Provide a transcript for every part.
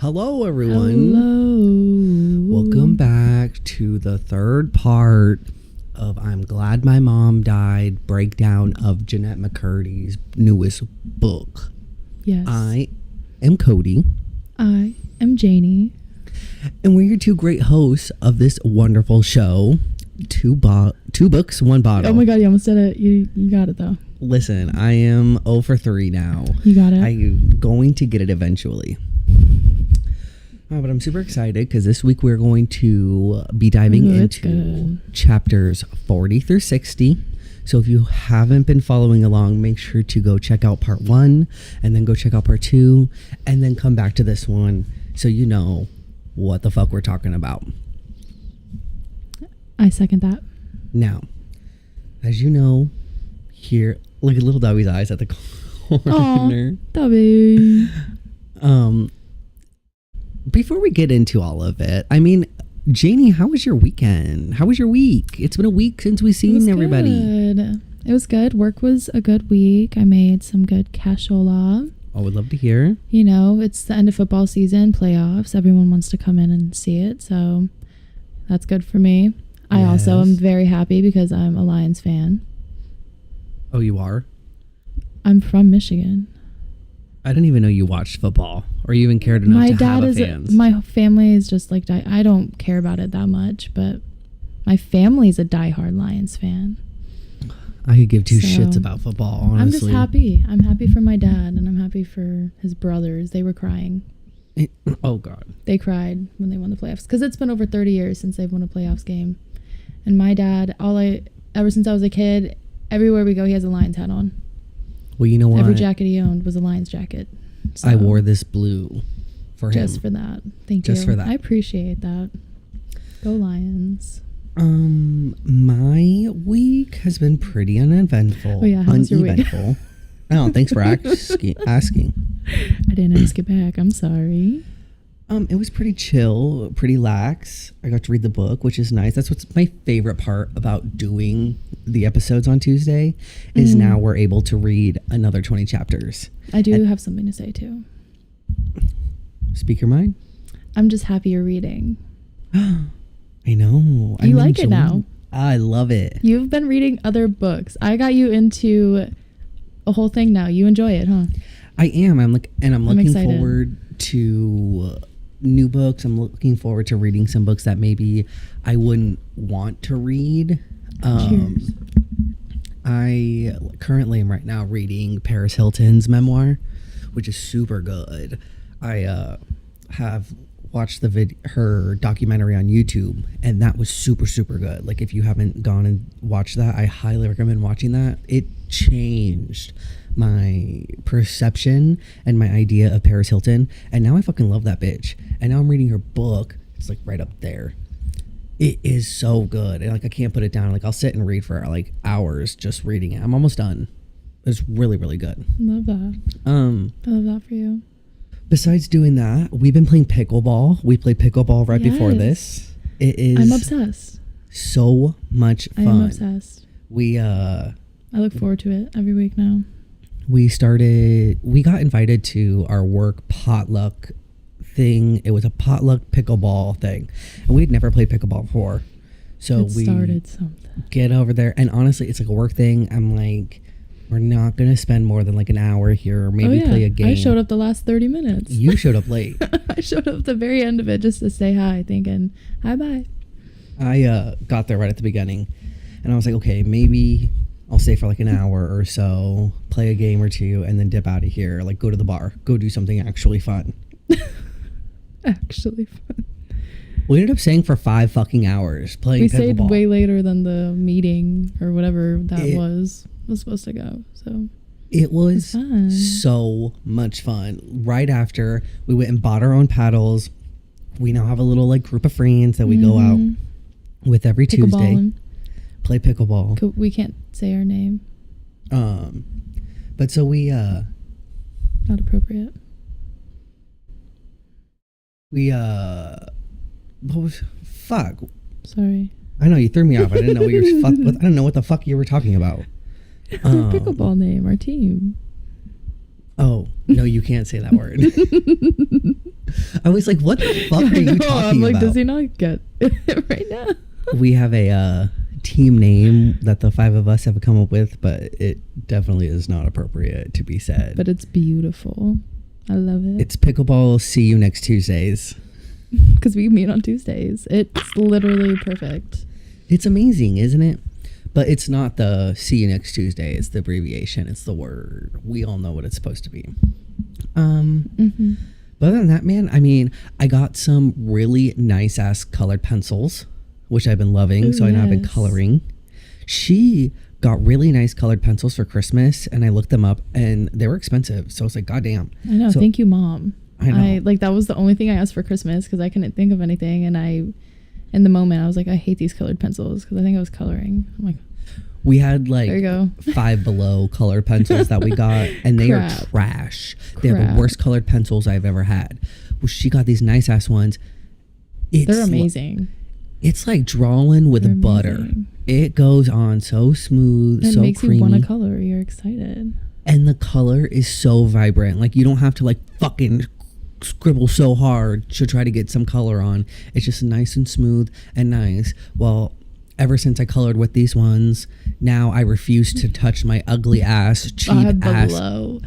Hello, everyone. Hello. Welcome back to the third part of I'm Glad My Mom Died breakdown of Jeanette McCurdy's newest book. Yes. I am Cody. I am Janie. And we're your two great hosts of this wonderful show, Two Books, One Bottle. Oh my God, you almost did it. You got it though. Listen, I am 0 for 3 now. You got it. I'm going to get it eventually. But I'm super excited because this week we're going to be diving into chapters 40 through 60. So if you haven't been following along, make sure to go check out part 1 and then go check out part 2 and then come back to this one so you know what the fuck we're talking about. I second that. Now, as you know, here, look at little Dobby's eyes at the corner. Aww, Dobby. Before we get into all of it, I mean, Janie, how was your weekend? How was your week? It's been a week since we've seen everybody. It was good. Work was a good week. I made some good cashola. I would love to hear. You know, it's the end of football season, playoffs. Everyone wants to come in and see it. So that's good for me. I also am very happy because I'm a Lions fan. Oh, you are? I'm from Michigan. I didn't even know you watched football or you even cared enough to have a fans. My family is just like, I don't care about it that much, but my family's a diehard Lions fan. I could give two shits about football, honestly. I'm just happy. I'm happy for my dad and I'm happy for his brothers. They were crying. Oh, God. They cried when they won the playoffs because it's been over 30 years since they've won a playoffs game. And my dad, ever since I was a kid, everywhere we go, he has a Lions hat on. Well, you know what? Every jacket he owned was a Lions jacket. So I wore this blue for him. Just for that. Thank you. Just for that. I appreciate that. Go Lions. My week has been pretty uneventful. Oh yeah, how was your week? Oh, thanks for asking. I didn't ask it back. I'm sorry. It was pretty chill, pretty lax. I got to read the book, which is nice. That's what's my favorite part about doing the episodes on Tuesday is now we're able to read another 20 chapters. I do have something to say too. Speak your mind. I'm just happy you're reading. I know. You like it now. I love it. You've been reading other books. I got you into a whole thing now. You enjoy it, huh? I am. I'm looking excited. forward to new books. I'm looking forward to reading some books that maybe I wouldn't want to read. Cheers. I currently am right now reading Paris Hilton's memoir, which is super good. I have watched her documentary on YouTube, and that was super, super good. Like, if you haven't gone and watched that, I highly recommend watching that. It changed my perception and my idea of Paris Hilton, and now I fucking love that bitch. And now I'm reading her book. It's like right up there. It is so good, and like I can't put it down. Like, I'll sit and read for like hours just reading it. I'm almost done. It's really, really good. Love that. I love that for you. Besides doing that, we've been playing pickleball. We played pickleball right before this. It is. I'm obsessed. So much fun. I'm obsessed. I look forward to it every week now. We got invited to our work potluck thing. It was a potluck pickleball thing. And we'd never played pickleball before. So we started something. Get over there. And honestly, it's like a work thing. I'm like, we're not going to spend more than like an hour here or maybe play a game. I showed up the last 30 minutes. You showed up late. I showed up at the very end of it just to say hi, thinking, hi, bye. I got there right at the beginning. And I was like, okay, maybe I'll stay for like an hour or so, play a game or two, and then dip out of here. Like, go to the bar. Go do something actually fun. Actually fun. We ended up staying for 5 fucking hours playing pickleball. We stayed way later than the meeting or whatever that was supposed to go. So it was so much fun. Right after, we went and bought our own paddles. We now have a little like group of friends that we go out with every Tuesday. Play pickleball. We can't say our name. But so we not appropriate. We fuck. Sorry. I know you threw me off. I didn't know what you were I don't know what the fuck you were talking about. Our pickleball name, our team. Oh, no, you can't say that word. I was like, what the fuck are you talking I'm like, about? does he not get it right now? We have a team name that the 5 of us have come up with, but it definitely is not appropriate to be said. But it's beautiful. I love it. It's Pickleball See You Next Tuesdays. Because we meet on Tuesdays. It's literally perfect. It's amazing, isn't it? But it's not the See You Next Tuesday. It's the abbreviation. It's the word. We all know what it's supposed to be. But other than that, man, I mean, I got some really nice ass colored pencils, which I've been loving. Ooh, so I know I've been yes. coloring. She got really nice colored pencils for Christmas, and I looked them up, and they were expensive. So I was like, God damn. I know. So, thank you, Mom. I know. Like, that was the only thing I asked for Christmas because I couldn't think of anything. And in the moment, I was like, I hate these colored pencils because I think I was coloring. I'm like, We had like there you go. 5 Below colored pencils that we got, and they are Crap. trash. They're the Crap. worst colored pencils I've ever had. Well, she got these nice ass ones. They're amazing. It's like drawing with They're butter. amazing. It goes on so smooth, It so makes creamy. you want to color. You're excited. And the color is so vibrant. Like, you don't have to like fucking scribble so hard to try to get some color on. It's just nice and smooth and nice. Well, ever since I colored with these ones, now I refuse to touch my ugly ass, cheap ass. Below.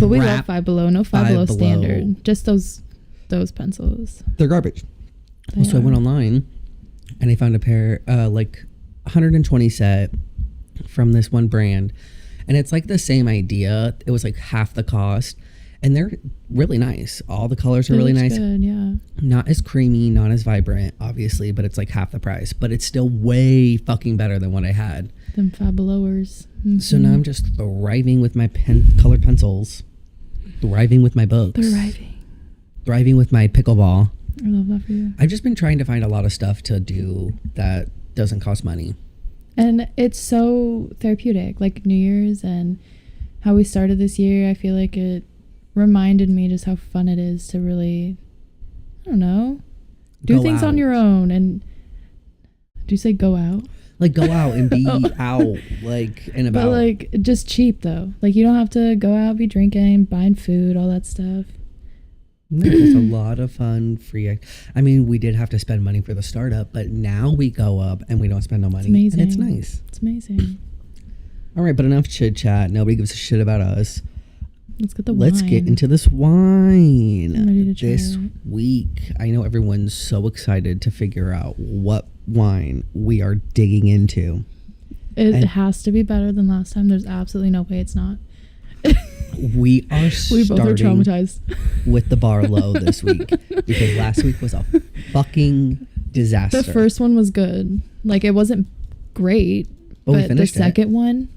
But we love Five Below. No Five Below standard. Just those pencils. They're garbage. They So I are. went online and I found a pair, like 120 set from this one brand. And it's like the same idea. It was like half the cost. And they're really nice. All the colors are It really looks nice. Good, yeah. Not as creamy, not as vibrant, obviously, but it's like half the price. But it's still way fucking better than what I had. Them Five Belowers. Mm-hmm. So now I'm just thriving with my colored pencils, thriving with my books, thriving with my pickleball. I love that for you. I've just been trying to find a lot of stuff to do that doesn't cost money. And it's so therapeutic, like New Year's and how we started this year. I feel like it reminded me just how fun it is to really, I don't know, do Go things out. on your own. And do you say go out? Like, go out and be out, like, and about. But like just cheap though. Like you don't have to go out, be drinking, buying food, all that stuff. There's a lot of fun, free. I mean, we did have to spend money for the startup, but now we go up and we don't spend no money. It's amazing. And it's nice. It's amazing. All right, but enough chit chat. Nobody gives a shit about us. Let's get the wine. Let's get into this wine. I'm ready to try this it. week. I know everyone's so excited to figure out what wine we are digging into. It And- has to be better than last time. There's absolutely no way it's not. We are We both are starting traumatized. with the bar low this week because last week was a fucking disaster. The first one was good. Like it wasn't great, But we but the finished it. second one,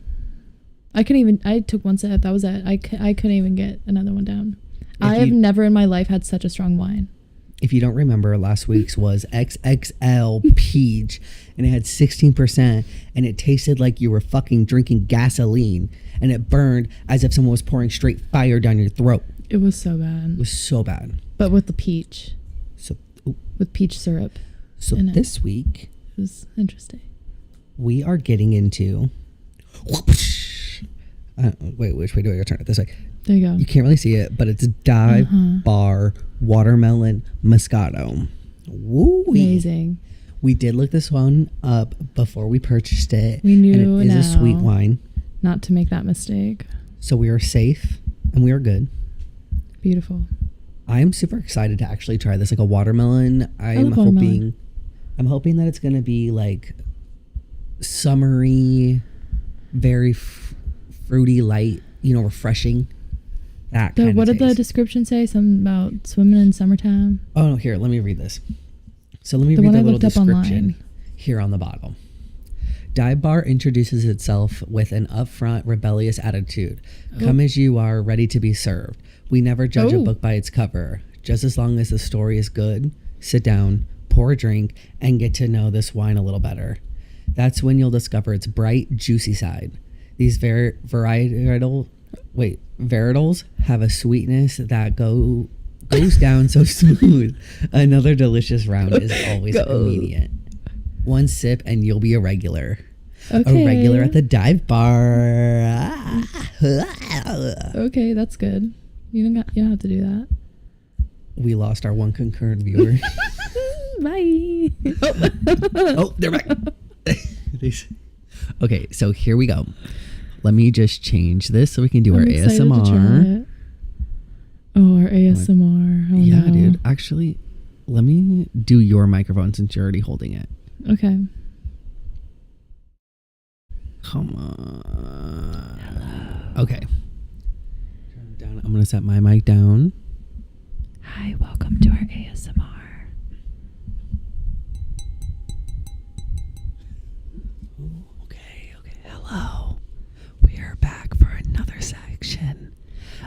I took one sip. That was it. I couldn't even get another one down. I have never in my life had such a strong wine. If you don't remember, last week's was XXL Peach, and it had 16%, and it tasted like you were fucking drinking gasoline, and it burned as if someone was pouring straight fire down your throat. It was so It bad. was so bad. But with the peach, So with peach syrup, in it. this week, it was interesting. we are getting into... wait, which way do I gotta turn it? This way. There you go. You can't really see it, but it's Bar Watermelon Moscato. Woo! Amazing. We did look this one up before we purchased it. We knew and it is a sweet now. wine. Not to make that mistake. So we are safe and we are good. Beautiful. I am super excited to actually try this, like a watermelon. love watermelon. I'm hoping that it's going to be like summery, very fruity, light, refreshing. That kind What of did the taste. description say? Something about swimming in summertime? Oh, no, here, let me read this. So let me The read one the I little looked up description online. here on the bottle. Dive Bar introduces itself with an upfront, rebellious attitude. Come as you are, ready to be served. We never judge a book by its cover. Just as long as the story is good, sit down, pour a drink, and get to know this wine a little better. That's when you'll discover its bright, juicy side. These varietals have a sweetness that goes down so smooth. Another delicious round is always immediate. One sip and you'll be a regular. Okay. A regular at the dive bar. Okay, that's good. You don't have to do that. We lost our one concurrent viewer. Bye. Oh, they're back. Okay, so here we go. Let me just change this so we can do our excited to ASMR. try it. Oh, our ASMR. Oh, Yeah, no. dude. Actually, let me do your microphone since you're already holding it. Okay. Come on. Okay. Turn it down. I'm going to set my mic down. Hi, welcome to our ASMR. Okay. Hello. We are back for another section.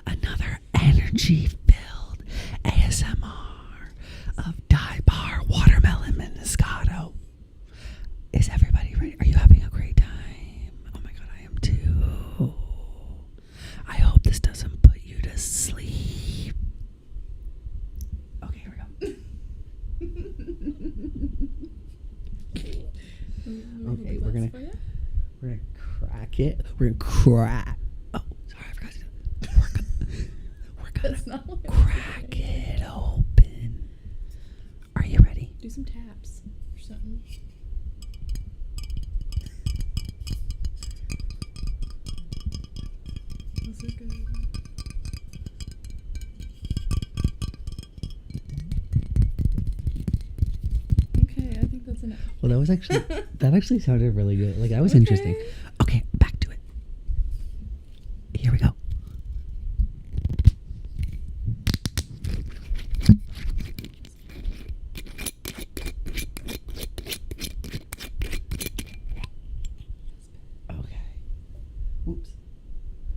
Another energy-filled ASMR of Bar Watermelon Moscato. Is everybody ready? Are you having a great time? Oh my god, I am too. I hope this doesn't put you to sleep. Okay, here we go. Okay, we're gonna crack it. We're gonna crack. Oh, sorry, I forgot to do it. We're gonna crack it open. Are you ready? Do some taps or something. Those are good. Okay, I think that's enough. Well, that actually sounded really good. Like that was interesting. Okay, back to it. Here we go. Okay. Oops.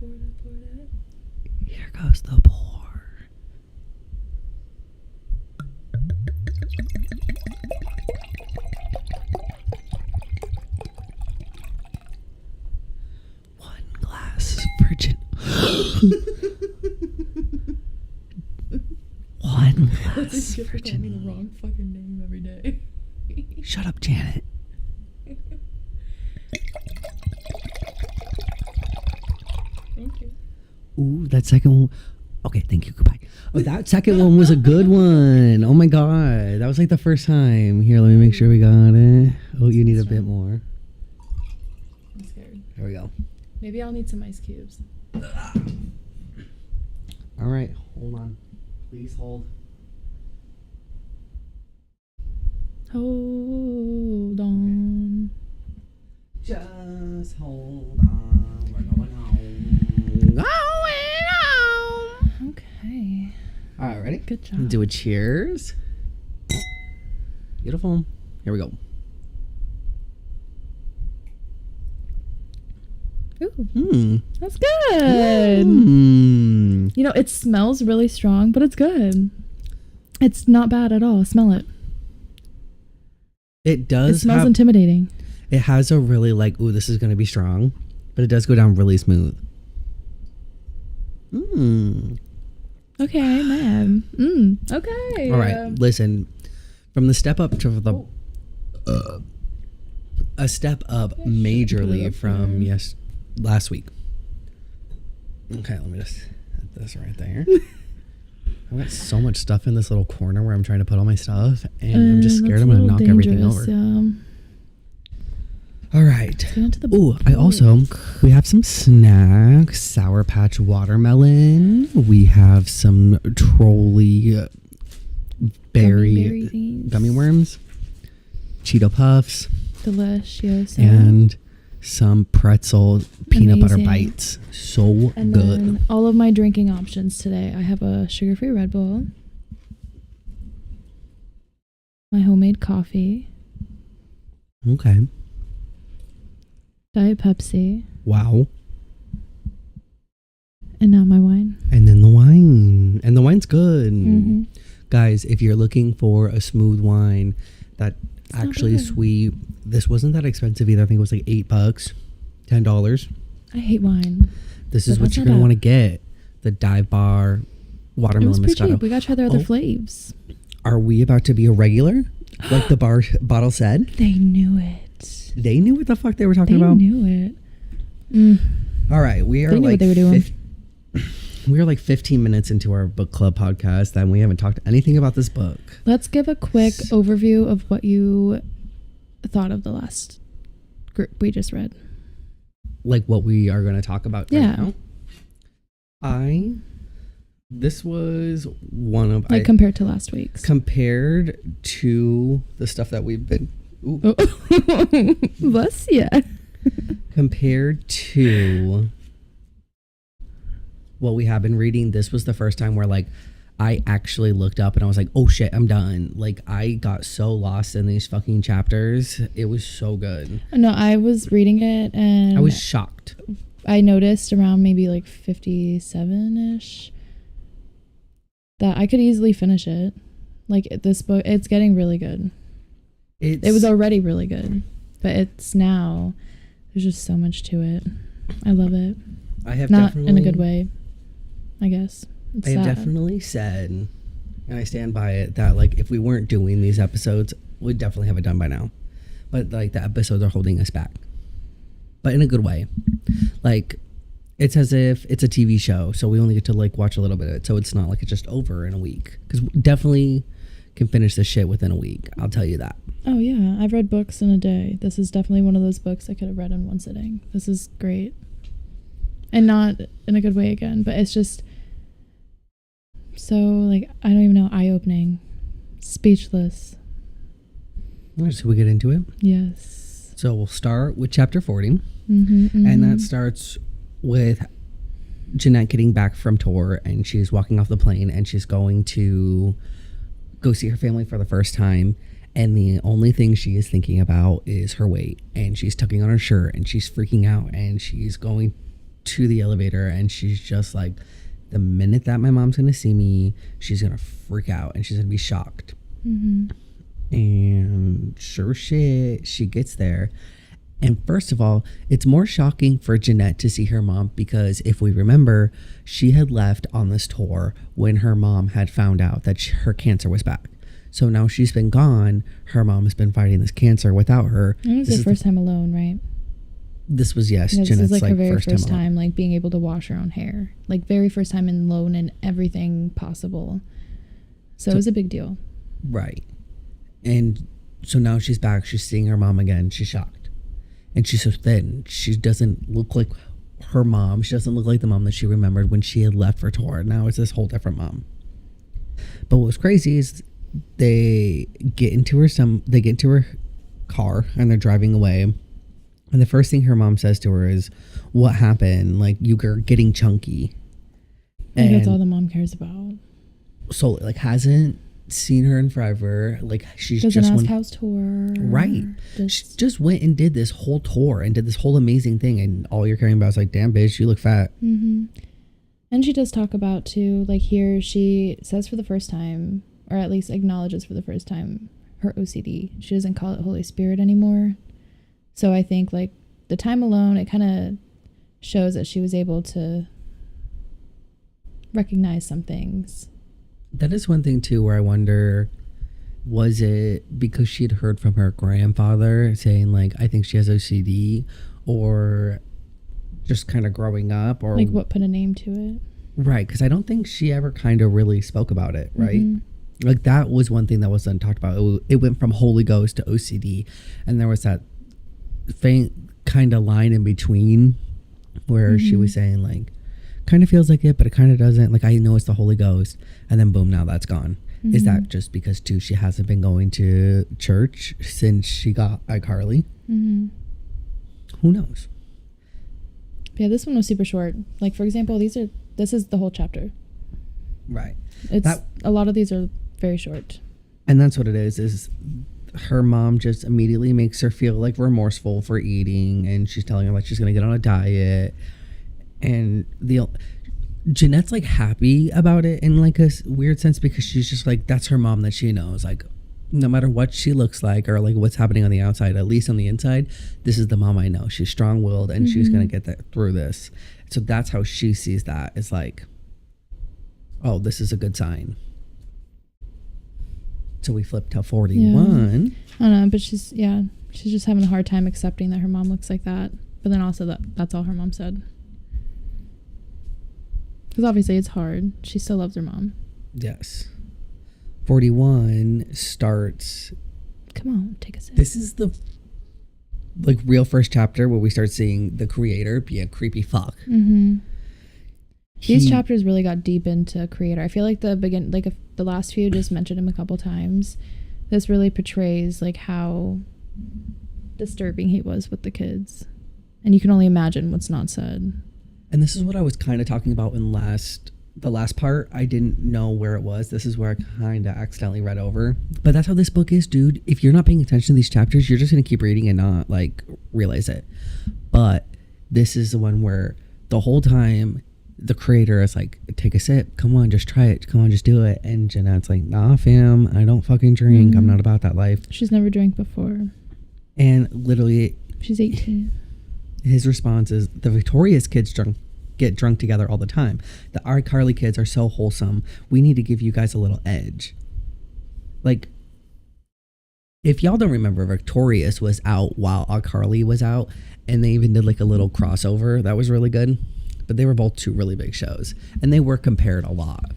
Pour it up. Here goes the pour. One glass virgin. One glass virgin. the wrong fucking name every day. Shut up, Janet. Okay. Ooh, that second one. Okay, thank you. Goodbye. Oh, that second one was a good one. Oh my god, that was like the first time. Here, let me make sure we got it. Oh, you need a bit more. I'm scared. Here we go. Maybe I'll need some ice cubes. All right, hold on. Please hold. Hold on. Just hold on. We're going home. Going home. Okay. All right, ready? Good job. Do a cheers. Beautiful. Here we go. Ooh, that's good. You know, it smells really strong, but it's good. It's not bad at all. Smell it. It does. It smells intimidating. It has a really like, ooh, this is going to be strong, but it does go down really smooth. Okay, I'm mad. Okay. All right, listen. From the step up to the a step up majorly from last week. Okay, let me just put this right there. I've got so much stuff in this little corner where I'm trying to put all my stuff, and I'm just scared I'm going to knock everything over. Yeah. All right. Ooh, we have some snacks. Sour Patch Watermelon. We have some Trolley berry gummy worms. Cheeto Puffs. Delicious. And some pretzel peanut butter Amazing. bites. So and good. Then all of my drinking options today. I have a sugar-free Red Bull. My homemade coffee. Okay. Diet Pepsi. Wow. And now my wine. And then the wine. And the wine's good. Mm-hmm. Guys, if you're looking for a smooth wine that actually is sweet, this wasn't that expensive either. I think it was like $8, $10. I hate wine. This is what you're going to want to get. The Bar Watermelon Moscato. It was pretty cheap. We got to try their other flaves. Are we about to be a regular? Like the bar bottle said? They knew it. They knew what the fuck they were talking about? They knew it. All right, we are they knew like what they were doing. we're like 15 minutes into our book club podcast and we haven't talked anything about this book. Let's give a quick overview of what you thought of the last group we just read. Like what we are going to talk about right now. This was one of... Like compared to last week's. Compared to the stuff that we've been... Oh. Bless ya. Compared to what we have been reading, this was the first time where like I actually looked up and I was like, oh shit, I'm done. Like I got so lost in these fucking chapters. It was so good. No, I was reading it and I was shocked. I noticed around maybe like 57-ish that I could easily finish it. Like this book, it's getting really good. It was already really good, but it's now, there's just so much to it. I love it. I have not in a good way, I guess. It's I have sad. definitely said, and I stand by it, that like if we weren't doing these episodes, we'd definitely have it done by now. But like the episodes are holding us back, but in a good way. Like it's as if it's a TV show, so we only get to like watch a little bit of it, so it's not like it's just over in a week. Because definitely can finish this shit within a week. I'll tell you that. Oh yeah, I've read books in a day. This is definitely one of those books I could have read in one sitting. This is great. And not in a good way again, but it's just so like, I don't even know, eye-opening. Speechless. Alright, so we get into it. Yes. So we'll start with chapter 40. Mm-hmm. And that starts with Jeanette getting back from tour and she's walking off the plane and she's going to go see her family for the first time. And the only thing she is thinking about is her weight. And she's tucking on her shirt and she's freaking out and she's going to the elevator and she's just like, the minute that my mom's gonna see me, she's gonna freak out and she's gonna be shocked. Mm-hmm. And sure shit, she gets there. And first of all, it's more shocking for Jeanette to see her mom because if we remember, she had left on this tour when her mom had found out that her cancer was back. So now she's been gone. Her mom has been fighting this cancer without her. And it was her first time alone, right? This was, yes, yeah, Jeanette's this is like her very first time time like being able to wash her own hair. Like very first time alone in everything possible. So it was a big deal. Right. And so now she's back. She's seeing her mom again. She's shocked. And she's so thin. She doesn't look like her mom. She doesn't look like the mom that she remembered when she had left for tour. Now it's this whole different mom. But what was crazy is they get into her car and they're driving away. And the first thing her mom says to her is, what happened? Like, you're getting chunky. And that's all the mom cares about. So, like, hasn't seen her in forever. Like, she's doesn't just ask how's tour. Right. She just went and did this whole tour and did this whole amazing thing. And all you're caring about is like, damn, bitch, you look fat. Mm-hmm. And she does talk about, too, like here she says for the first time, or at least acknowledges for the first time, her OCD. She doesn't call it Holy Spirit anymore. So I think like the time alone, it kind of shows that she was able to recognize some things. That is one thing too, where I wonder, was it because she'd heard from her grandfather saying like, I think she has OCD, or just kind of growing up, or like what put a name to it? Right. Because I don't think she ever kind of really spoke about it. Right. Mm-hmm. Like that was one thing that wasn't talked about. It went from Holy Ghost to OCD. And there was that faint kind of line in between where she was saying like, kind of feels like it, but it kind of doesn't. Like, I know it's the Holy Ghost. And then boom, now that's gone. Mm-hmm. Is that just because too she hasn't been going to church since she got iCarly? Mm-hmm. Who knows? Yeah, this one was super short. Like, for example, this is the whole chapter. Right. A lot of these are very short. And that's what it is her mom just immediately makes her feel like remorseful for eating, and she's telling her like she's gonna get on a diet, and Jeanette's like happy about it in like a weird sense because she's just like, that's her mom that she knows. Like, no matter what she looks like or like what's happening on the outside, at least on the inside, this is the mom I know. She's strong-willed and she's gonna get through this. So that's how she sees that. It's like, oh, this is a good sign. So we flip to 41. Yeah. I don't know, but she's just having a hard time accepting that her mom looks like that. But then also that's all her mom said. Because obviously it's hard. She still loves her mom. Yes. 41 starts. Come on, take a sip. This is the like real first chapter where we start seeing the creator be a creepy fuck. Mm-hmm. These chapters really got deep into creator. I feel like the last few just mentioned him a couple times. This really portrays like how disturbing he was with the kids, and you can only imagine what's not said. And this is what I was kind of talking about in the last part. I didn't know where it was. This is where I kind of accidentally read over. But that's how this book is, dude. If you're not paying attention to these chapters, you're just going to keep reading and not like realize it. But this is the one where the whole time the creator is like, take a sip. Come on, just try it. Come on, just do it. And Jeanette's like, nah, fam, I don't fucking drink. I'm not about that life. She's never drank before. And literally, she's 18. His response is, the Victoria's kids get drunk together all the time. The iCarly kids are so wholesome. We need to give you guys a little edge. Like, if y'all don't remember, Victorious was out while iCarly was out, and they even did like a little crossover that was really good. But they were both two really big shows, and they were compared a lot.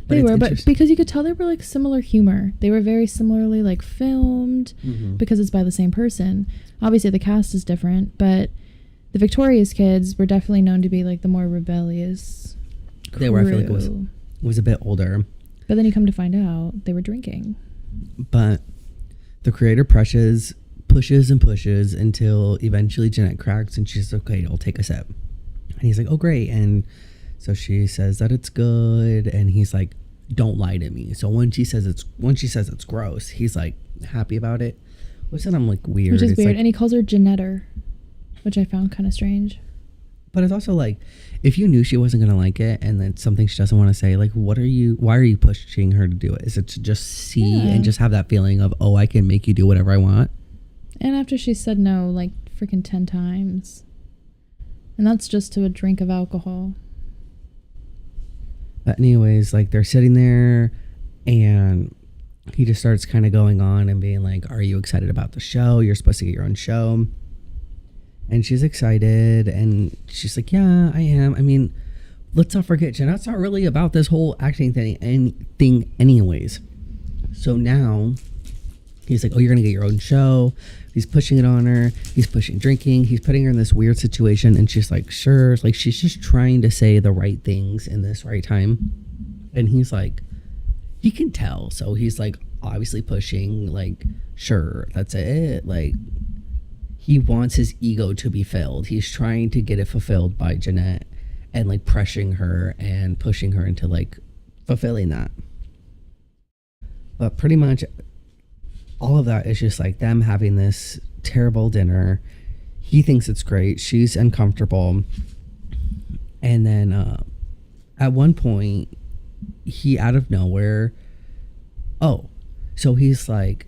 They were, but because you could tell they were like similar humor. They were very similarly like filmed because it's by the same person. Obviously the cast is different, but the Victoria's kids were definitely known to be like the more rebellious crew. They were, I feel like it was a bit older. But then you come to find out they were drinking. But the creator pushes and pushes until eventually Jeanette cracks and she's okay, I'll take a sip. And he's like, oh great. And so she says that it's good, and he's like, don't lie to me. So when she says it's gross, he's like happy about it. Which then I'm like weird. Which is it's weird. Like, and he calls her Jeanetter, which I found kind of strange. But it's also like, if you knew she wasn't gonna like it and then something she doesn't want to say, like why are you pushing her to do it? Is it to just see and just have that feeling of, oh, I can make you do whatever I want? And after she said no like freaking 10 times. And that's just to a drink of alcohol. But anyways, like they're sitting there and he just starts kind of going on and being like, are you excited about the show? You're supposed to get your own show. And she's excited and she's like, yeah, I am. I mean, let's not forget, Jeanette's not really about this whole acting thing anyways. So now he's like, oh, you're going to get your own show. He's pushing it on her. He's pushing drinking. He's putting her in this weird situation. And she's like, sure. Like, she's just trying to say the right things in this right time. And he's like, he can tell. So he's like, obviously pushing, like, sure, that's it. Like, he wants his ego to be filled. He's trying to get it fulfilled by Jeanette and, like, pressuring her and pushing her into, like, fulfilling that. But pretty much all of that is just like them having this terrible dinner. He thinks it's great. She's uncomfortable. And then at one point, he out of nowhere, so he's like,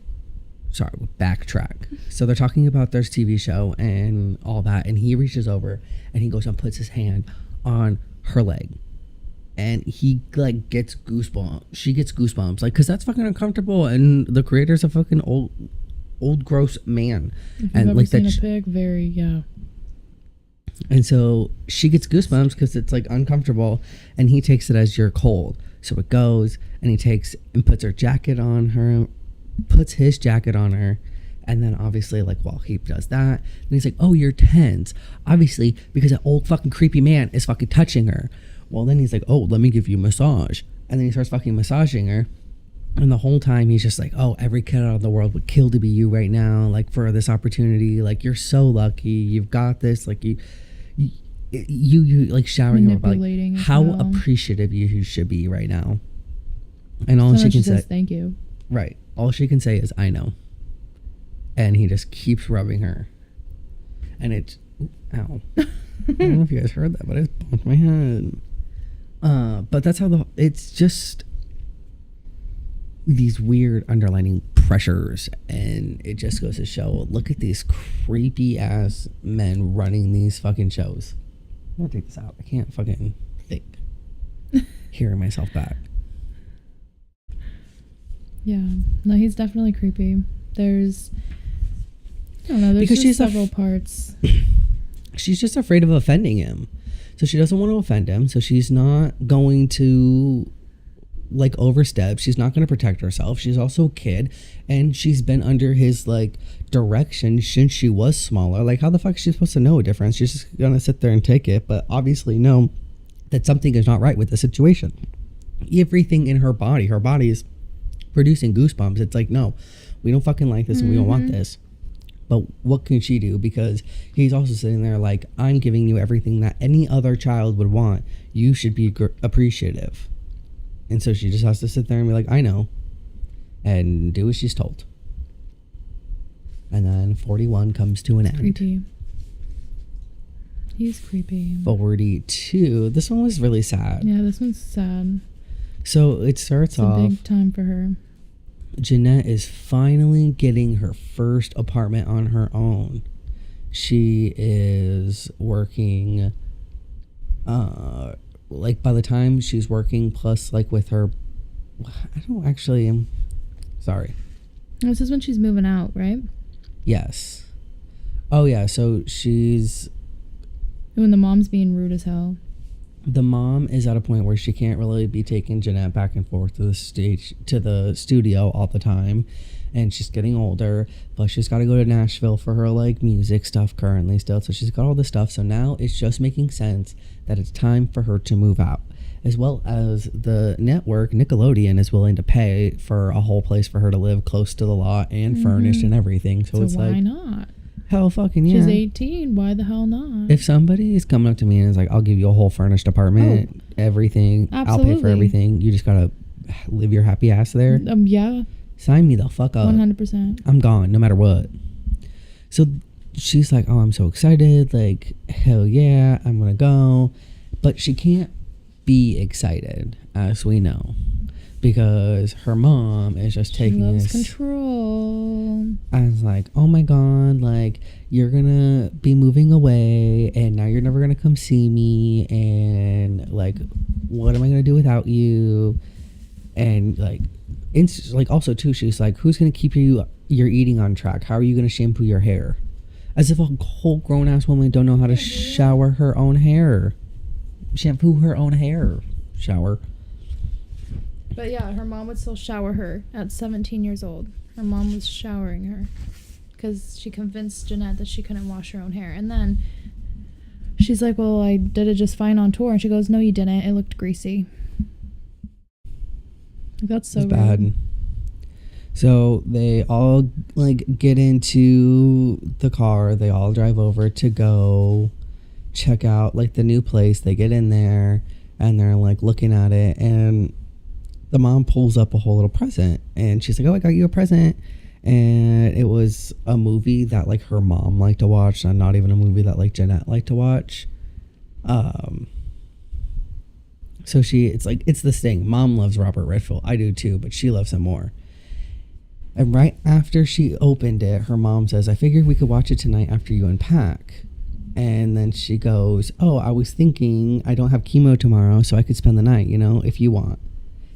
sorry, backtrack. So they're talking about their TV show and all that. And he reaches over and he goes and puts his hand on her leg. And he like gets goosebumps. She gets goosebumps, like, cause that's fucking uncomfortable. And the creator's a fucking old gross man. If you've and ever like seen that, a pig, yeah. And so she gets goosebumps because it's like uncomfortable. And he takes it as you're cold. So it goes and he takes and puts her jacket on her, puts his jacket on her. And then obviously, like, while he does that, and he's like, oh, you're tense. Obviously, because that old fucking creepy man is fucking touching her. Well, then he's like, oh, let me give you a massage. And then he starts fucking massaging her. And the whole time he's just like, oh, every kid out of the world would kill to be you right now. Like, for this opportunity, like, you're so lucky. You've got this. Like, you like showering her about like how appreciative you should be right now. And all she can say, thank you. Right. All she can say is, I know. And he just keeps rubbing her. And it's, ow. I don't know if you guys heard that, but it bumped my head. But that's how it's just these weird underlining pressures. And it just goes to show, look at these creepy ass men running these fucking shows. I'm gonna take this out. I can't fucking think. Hearing myself back. Yeah. No, he's definitely creepy. There's I don't know, there's because just several parts. She's just afraid of offending him. So she doesn't want to offend him. So she's not going to like overstep. She's not going to protect herself. She's also a kid, and she's been under his like direction since she was smaller. Like, how the fuck is she supposed to know a difference? She's just going to sit there and take it, but obviously know that something is not right with the situation. Everything in her body is producing goosebumps. It's like, no, we don't fucking like this and we don't want this. But what can she do? Because he's also sitting there like, I'm giving you everything that any other child would want. You should be appreciative. And so she just has to sit there and be like, I know, and do as she's told. And then 41 comes to an end. Creepy. He's creepy. 42. This one was really sad. Yeah, this one's sad. So it starts It's off. a big time for her. Jeanette is finally getting her first apartment on her own. She is working, like by the time she's working, plus like with her, I don't actually, sorry. This is when she's moving out, right? Yes. Oh yeah, so she's, When the mom's being rude as hell. the mom is at a point where she can't really be taking Jeanette back and forth to the studio all the time, and she's getting older, but she's got to go to Nashville for her like music stuff currently still, so she's got all this stuff. So now it's just making sense that it's time for her to move out, as well as the network Nickelodeon is willing to pay for a whole place for her to live close to the lot and furnished and everything. So it's why like, not? hell fucking yeah. She's 18. Why the hell not? If somebody is coming up to me and is like, I'll give you a whole furnished apartment, everything, I'll pay for Absolutely. everything, you just gotta live your happy ass there, Yeah, sign me the fuck up. 100%. I'm gone no matter what. So she's like, oh, I'm so excited, like, hell yeah, I'm gonna go. But she can't be excited, as we know, because her mom is just taking loves this control. I was like, oh my god, like, you're gonna be moving away and now you're never gonna come see me, and like, what am I gonna do without you? And like, like also too, she's like, who's gonna keep your eating on track? How are you gonna shampoo your hair? As if a whole grown-ass woman don't know how to shower her own hair, shampoo her own hair, shower. But yeah, her mom would still shower her at 17 years old. Her mom was showering her because she convinced Jeanette that she couldn't wash her own hair. And then she's like, well, I did it just fine on tour. And she goes, no, you didn't. It looked greasy. That's so bad. So they all like get into the car. They all drive over to go check out like the new place. They get in there and they're like looking at it, and the mom pulls up a whole little present, and she's like, oh, I got you a present. And it was a movie that like her mom liked to watch, and not even a movie that like Jeanette liked to watch. So it's this thing. Mom loves Robert Redford. I do too, but she loves him more. And right after she opened it, her mom says, I figured we could watch it tonight after you unpack. And then she goes, oh, I was thinking I don't have chemo tomorrow, so I could spend the night, if you want.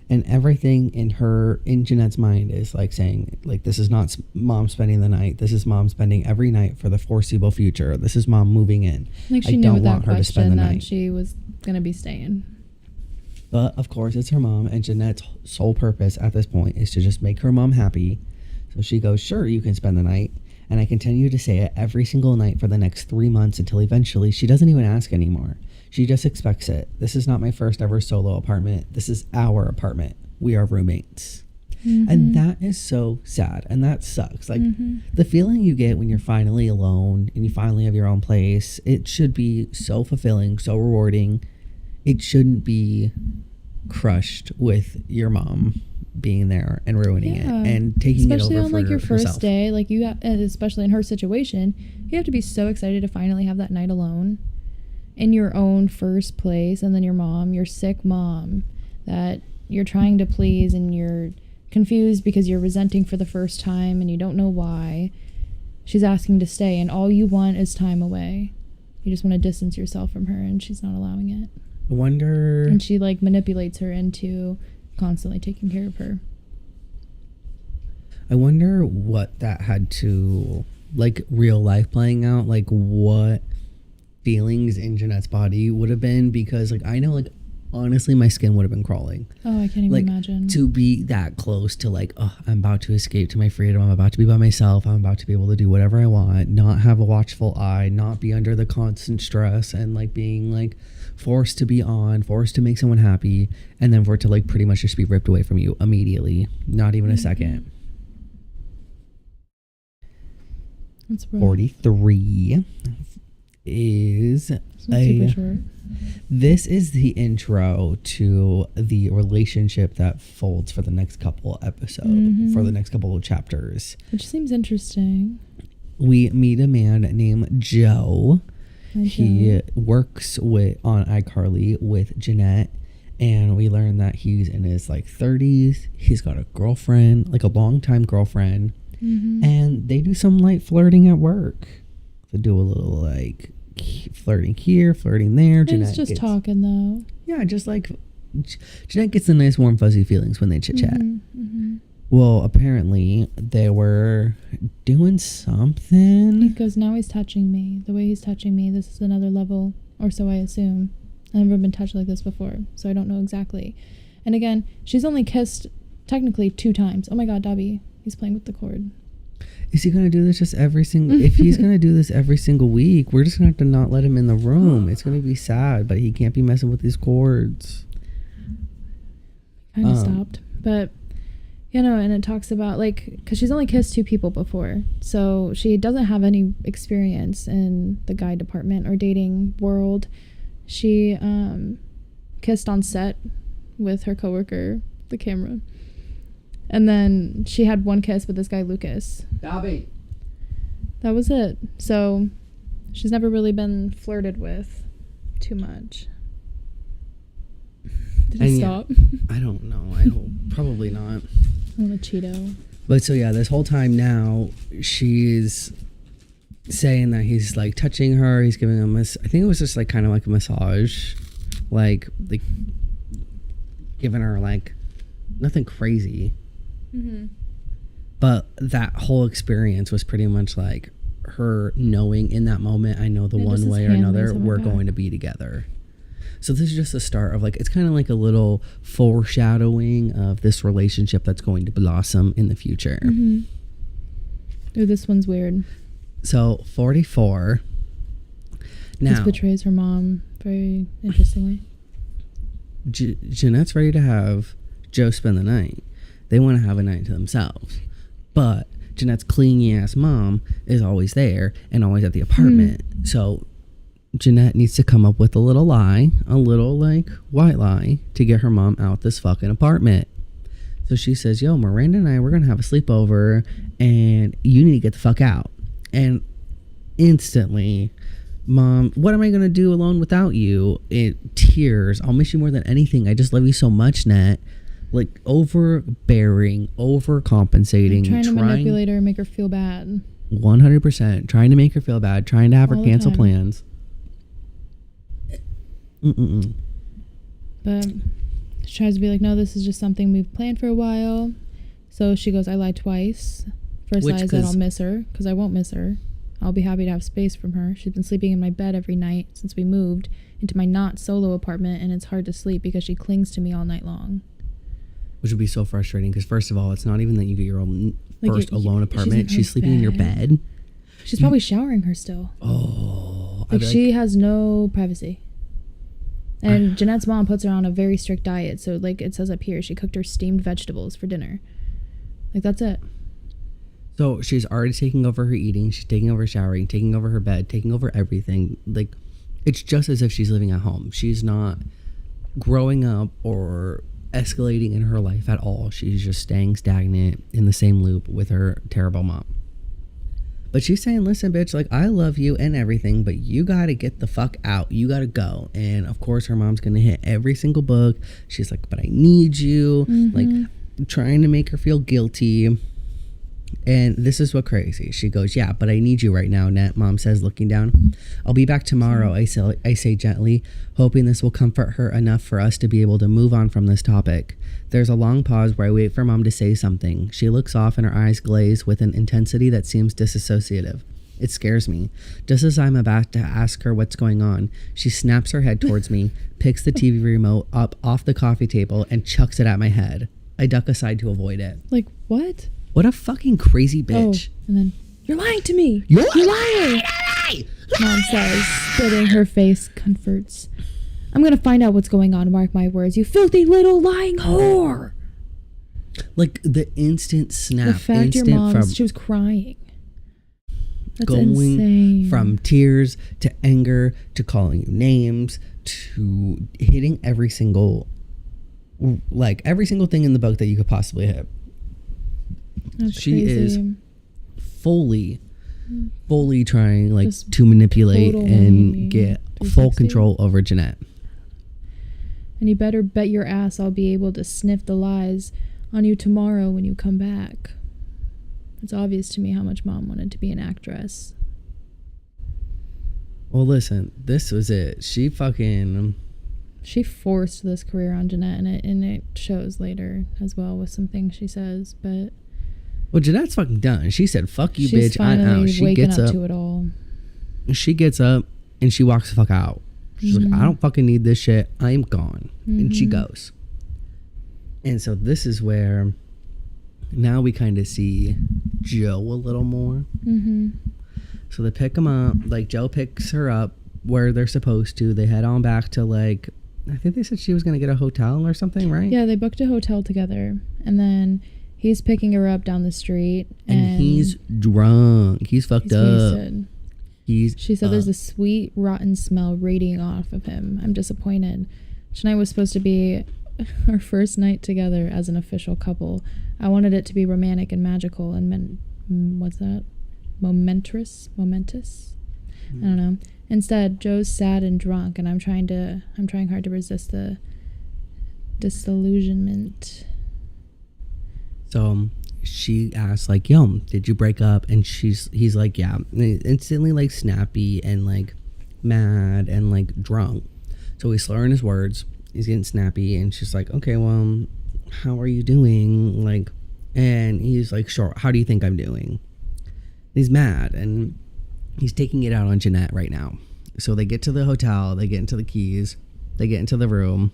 And everything in Jeanette's mind is like saying, like, this is not mom spending the night. This is mom spending every night for the foreseeable future. This is mom moving in. Like, she knew without question that she was going to be staying. But of course, it's her mom, and Jeanette's sole purpose at this point is to just make her mom happy. So she goes, sure, you can spend the night. And I continue to say it every single night for the next 3 months until eventually she doesn't even ask anymore. She just expects it. This is not my first ever solo apartment. This is our apartment. We are roommates. And that is so sad. And that sucks. Like, the feeling you get when you're finally alone and you finally have your own place, it should be so fulfilling, so rewarding. It shouldn't be crushed with your mom being there and ruining it and taking especially it over on like for your first herself. day, like especially in her situation, you have to be so excited to finally have that night alone in your own first place. And then your sick mom that you're trying to please, and you're confused because you're resenting for the first time and you don't know why. She's asking to stay, and all you want is time away. You just want to distance yourself from her, and she's not allowing it. I wonder. And she like manipulates her into constantly taking care of her. I wonder what that had to, like, real life playing out, like what feelings in Jeanette's body would have been, because like I know, like honestly my skin would have been crawling. Oh, I can't even Like imagine. to be that close to like, oh, I'm about to escape to my freedom, I'm about to be by myself, I'm about to be able to do whatever I want, not have a watchful eye, not be under the constant stress and like being like forced to be on, forced to make someone happy, and then for it to like pretty much just be ripped away from you immediately, not even a second. That's rough. 43 is It's not super short. this is the intro to the relationship that folds for the next couple episodes, for the next couple of chapters. Which seems interesting. We meet a man named Joe. Hi, He Joe. works on iCarly with Jeanette, and we learn that he's in his like 30s. He's got a girlfriend, like a longtime girlfriend, and they do some light flirting at work. They do a little like flirting here, flirting there. It's just talking though. Yeah, just like Jeanette gets the nice warm fuzzy feelings when they chit chat. Well, apparently they were doing something. Because now he's touching me. The way he's touching me, this is another level, or so I assume. I've never been touched like this before, so I don't know exactly. And again, she's only kissed technically 2 times. Oh my god, Dobby, he's playing with the cord. Is he gonna do this just every single? If he's gonna do this every single week, we're just gonna have to not let him in the room. It's gonna be sad, but he can't be messing with these cords. Kind of stopped, but you know, and it talks about like, because she's only kissed 2 people before, so she doesn't have any experience in the guy department or dating world. She kissed on set with her coworker, the camera. And then she had 1 kiss with this guy, Lucas. Dobby. That was it. So she's never really been flirted with too much. Did he stop? I don't know. I hope probably not. I want a Cheeto. But so yeah, this whole time now she's saying that he's like touching her. He's giving a I think it was just like kind of like a massage, like giving her like nothing crazy. But that whole experience was pretty much like her knowing in that moment, I know the one way or another we're going to be together. So this is just the start of like, it's kind of like a little foreshadowing of this relationship that's going to blossom in the future. Ooh, this one's weird. So 44. Now This betrays her mom very interestingly. Jeanette's ready to have Joe spend the night. They want to have a night to themselves. But Jeanette's clingy ass mom is always there and always at the apartment. So Jeanette needs to come up with a little lie, a little like white lie, to get her mom out this fucking apartment. So she says, yo, Miranda and I, we're going to have a sleepover and you need to get the fuck out. And instantly, Mom, what am I going to do alone without you? Tears. I'll miss you more than anything. I just love you so much, Net. Like overbearing, overcompensating, Trying to manipulate her and make her feel bad. 100%. Trying to make her feel bad, trying to have her All the cancel time. plans. But she tries to be like, no, this is just something we've planned for a while. So she goes, I lied twice. First lie is that I'll miss her, because I won't miss her. I'll be happy to have space from her. She's been sleeping in my bed every night since we moved into my not solo apartment, and it's hard to sleep because she clings to me all night long. Which would be so frustrating, because first of all, it's not even that you get your own Like first alone apartment. she's She's sleeping in your bed. She's probably showering her still. Oh. Like she has no privacy. And Jeanette's mom puts her on a very strict diet. So like it says up here, she cooked her steamed vegetables for dinner. Like that's it. So she's already taking over her eating. She's taking over showering, taking over her bed, taking over everything. Like it's just as if she's living at home. She's not growing up or escalating in her life at all. She's just staying stagnant in the same loop with her terrible mom. But she's saying, listen, bitch, like, I love you and everything, but you got to get the fuck out. You got to go. And, of course, her mom's going to hit every single book. She's like, but I need you. Like, trying to make her feel guilty. And this is what crazy. She goes, yeah, but I need you right now, Net. Mom says, looking down. I'll be back tomorrow, I say gently, hoping this will comfort her enough for us to be able to move on from this topic. There's a long pause where I wait for Mom to say something. She looks off and her eyes glaze with an intensity that seems disassociative. It scares me. Just as I'm about to ask her what's going on, she snaps her head towards me, picks the TV remote up off the coffee table, and chucks it at my head. I duck aside to avoid it. Like, what? What a fucking crazy bitch. Oh, and then, you're lying to me. You're lying. Mom says, spitting her face comforts. I'm going to find out what's going on, mark my words, you filthy little lying whore. Like, the instant snap. The fact your mom, she was crying. That's going insane. from tears to anger to calling you names to hitting every single thing in the book that you could possibly hit. That's She crazy. is fully trying Just to manipulate totally and get full 360. control over Jeanette. And you better bet your ass I'll be able to sniff the lies on you tomorrow when you come back. It's obvious to me how much Mom wanted to be an actress. Well, listen, this was it. She forced this career on Jeanette, and it shows later as well with some things she says. But well, Jeanette's fucking done. She said, "Fuck you, she's bitch. I'm finally out." She waking gets up up. to it all. She gets up and she walks the fuck out. She's like, "I don't fucking need this shit. I'm gone." And she goes. And so this is where now we kind of see Joe a little more. So they pick him up. Like, Joe picks her up where they're supposed to. They head on back to, like, I think they said she was going to get a hotel or something, right? Yeah, they booked a hotel together. And then he's picking her up down the street. And he's drunk. He's fucked up. Wasted. She said there's a sweet, rotten smell radiating off of him. I'm disappointed. Tonight was supposed to be our first night together as an official couple. I wanted it to be romantic and magical and what's that? Momentous? I don't know. Instead, Joe's sad and drunk, and I'm trying hard to resist the disillusionment. So she asks, like, "Yo, did you break up?" And he's like, "Yeah." And instantly, like, snappy and, like, mad and, like, drunk. So he's slurring his words. He's getting snappy, and she's like, "Okay, well, how are you doing?" Like, and he's like, "Sure, how do you think I'm doing?" And he's mad, and he's taking it out on Jeanette right now. So they get to the hotel, they get into the keys, they get into the room,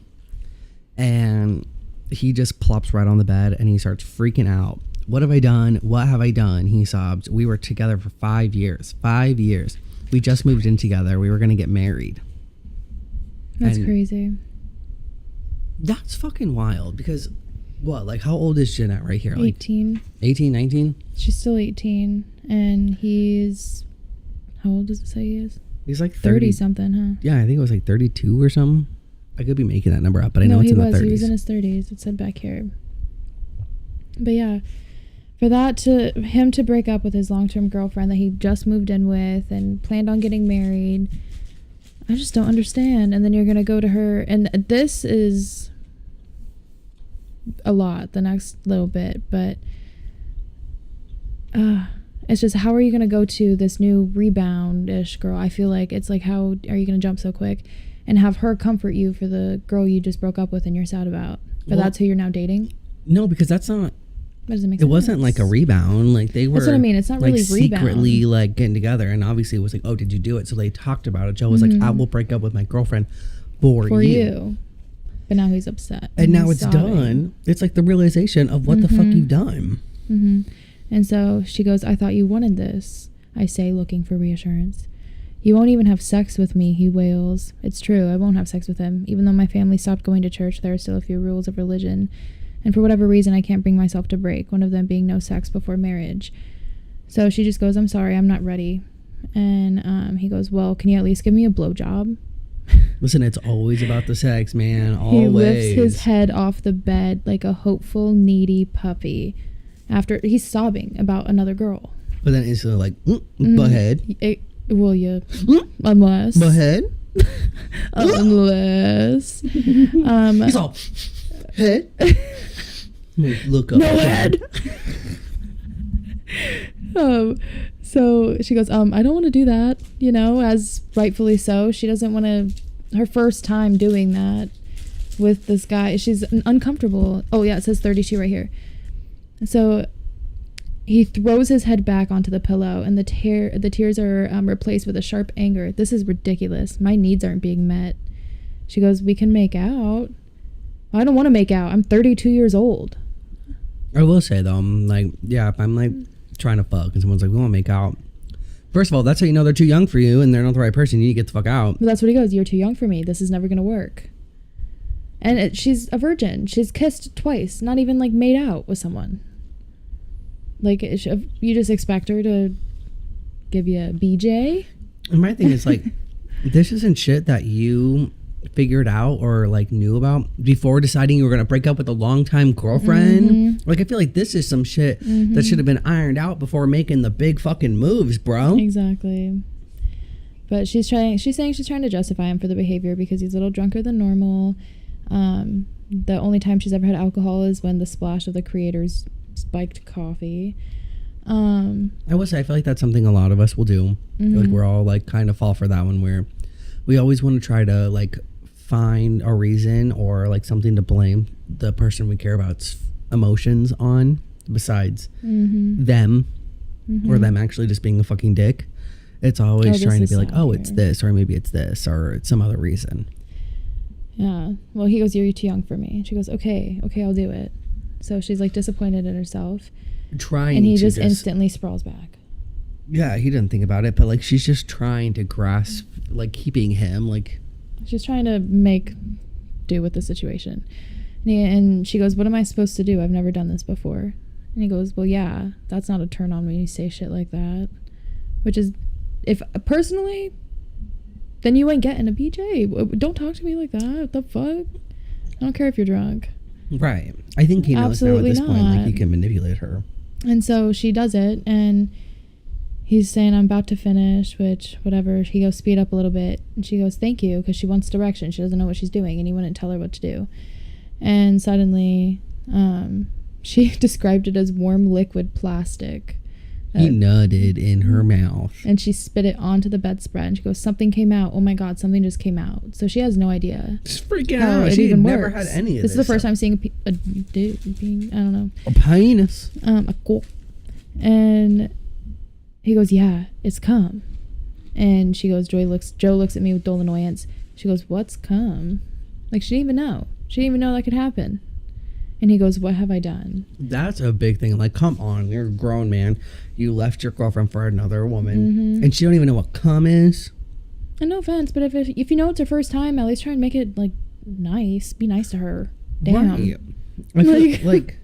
and he just plops right on the bed, and he starts freaking out. "What have I done? What have I done?" He sobs. "We were together for 5 years. 5 years. We just moved in together. We were going to get married." That's And crazy. That's fucking wild because, what, like, how old is Jeanette right here? Like 18. 18, 19? She's still 18, and he's, how old does it say he is? He's like 30 something, huh? Yeah, I think it was like 32 or something. I could be making that number up, but I know it's in the 30s. He was in his 30s. It said back here. But yeah, for him to break up with his long-term girlfriend that he just moved in with and planned on getting married, I just don't understand. And then you're gonna go to her, and this is a lot, the next little bit, but it's just, how are you gonna go to this new rebound-ish girl? I feel like it's like, how are you gonna jump so quick and have her comfort you for the girl you just broke up with and you're sad about? But Well, that's who you're now dating? No, because that's not. That doesn't make It sense. wasn't like a rebound. Like, they were. That's what I mean. It's not like, really secretly rebound. like getting together, and obviously it was like, "Oh, did you do it?" So they talked about it. Joe was like, "I will break up with my girlfriend for you." But now he's upset. And now he's it's sobbing. done. It's like the realization of what the fuck you've done. And so she goes, "I thought you wanted this," I say, looking for reassurance. "You won't even have sex with me," he wails. It's true, I won't have sex with him. Even though my family stopped going to church, there are still a few rules of religion. And for whatever reason, I can't bring myself to break, one of them being no sex before marriage. So she just goes, "I'm sorry, I'm not ready." And he goes, "Well, can you at least give me a blowjob?" Listen, it's always about the sex, man. He Always. lifts his head off the bed like a hopeful, needy puppy. After he's sobbing about another girl. But then instantly like, butt head. Will you? Unless. Butt head. Unless. He's all, head. Look up. No head. So she goes, I don't want to do that, as rightfully so. She doesn't want to, her first time doing that with this guy. She's uncomfortable. Oh yeah, it says 32 right here. So He throws his head back onto the pillow, and the tears are replaced with a sharp anger. This is ridiculous. My needs aren't being met. She goes, we can make out. I don't want to make out. I'm 32 years old. I will say, though, I'm like, yeah, if I'm like trying to fuck and someone's like, we want to make out. First of all, that's how you know they're too young for you and they're not the right person. You need to get the fuck out. But that's what he goes, you're too young for me. This is never going to work. And she's a virgin. She's kissed twice, not even like made out with someone. Like, you just expect her to give you a BJ? And my thing is, like, this isn't shit that you figured out or, like, knew about before deciding you were going to break up with a longtime girlfriend. Mm-hmm. Like, I feel like this is some shit that should have been ironed out before making the big fucking moves, bro. Exactly. But she's saying she's trying to justify him for the behavior because he's a little drunker than normal. The only time she's ever had alcohol is when the splash of the creator's spiked coffee. I will say I feel like that's something a lot of us will do. Like we're all like kind of fall for that one where we always want to try to like find a reason or like something to blame the person we care about's emotions on besides them or them actually just being a fucking dick. It's always trying to be like, oh, it's this, or maybe it's this, or it's some other reason. Yeah. Well, he goes, you're too young for me. She goes, okay, I'll do it. So she's like disappointed in herself. And he just instantly sprawls back. Yeah, he didn't think about it, but like she's just trying to grasp, like keeping him, like. She's trying to make do with the situation. And she goes, what am I supposed to do? I've never done this before. And he goes, well, yeah, that's not a turn on when you say shit like that. Which is, if personally, then you ain't getting a BJ. Don't talk to me like that. What the fuck? I don't care if you're drunk. Right. I think he knows now at this point, like, he can manipulate her. And so she does it, and he's saying, I'm about to finish, which, whatever. He goes, speed up a little bit. And she goes, thank you, because she wants direction. She doesn't know what she's doing, and he wouldn't tell her what to do. And suddenly, she described it as warm liquid plastic. He nutted in her mouth. And she spit it onto the bedspread. And she goes, something came out. Oh my God, something just came out. So she has no idea. Just freaking out. She even never had any of this. This is the first time seeing a dude being, I don't know. A penis. A cool. And he goes, yeah, it's cum. And she goes, Joe looks at me with dull annoyance. She goes, what's cum? Like, she didn't even know. She didn't even know that could happen. And he goes, what have I done? That's a big thing. Like, come on, you're a grown man. You left your girlfriend for another woman. And she don't even know what cum is. And no offense, but if you know it's her first time, at least try and make it, like, nice. Be nice to her. Damn. Right. I feel like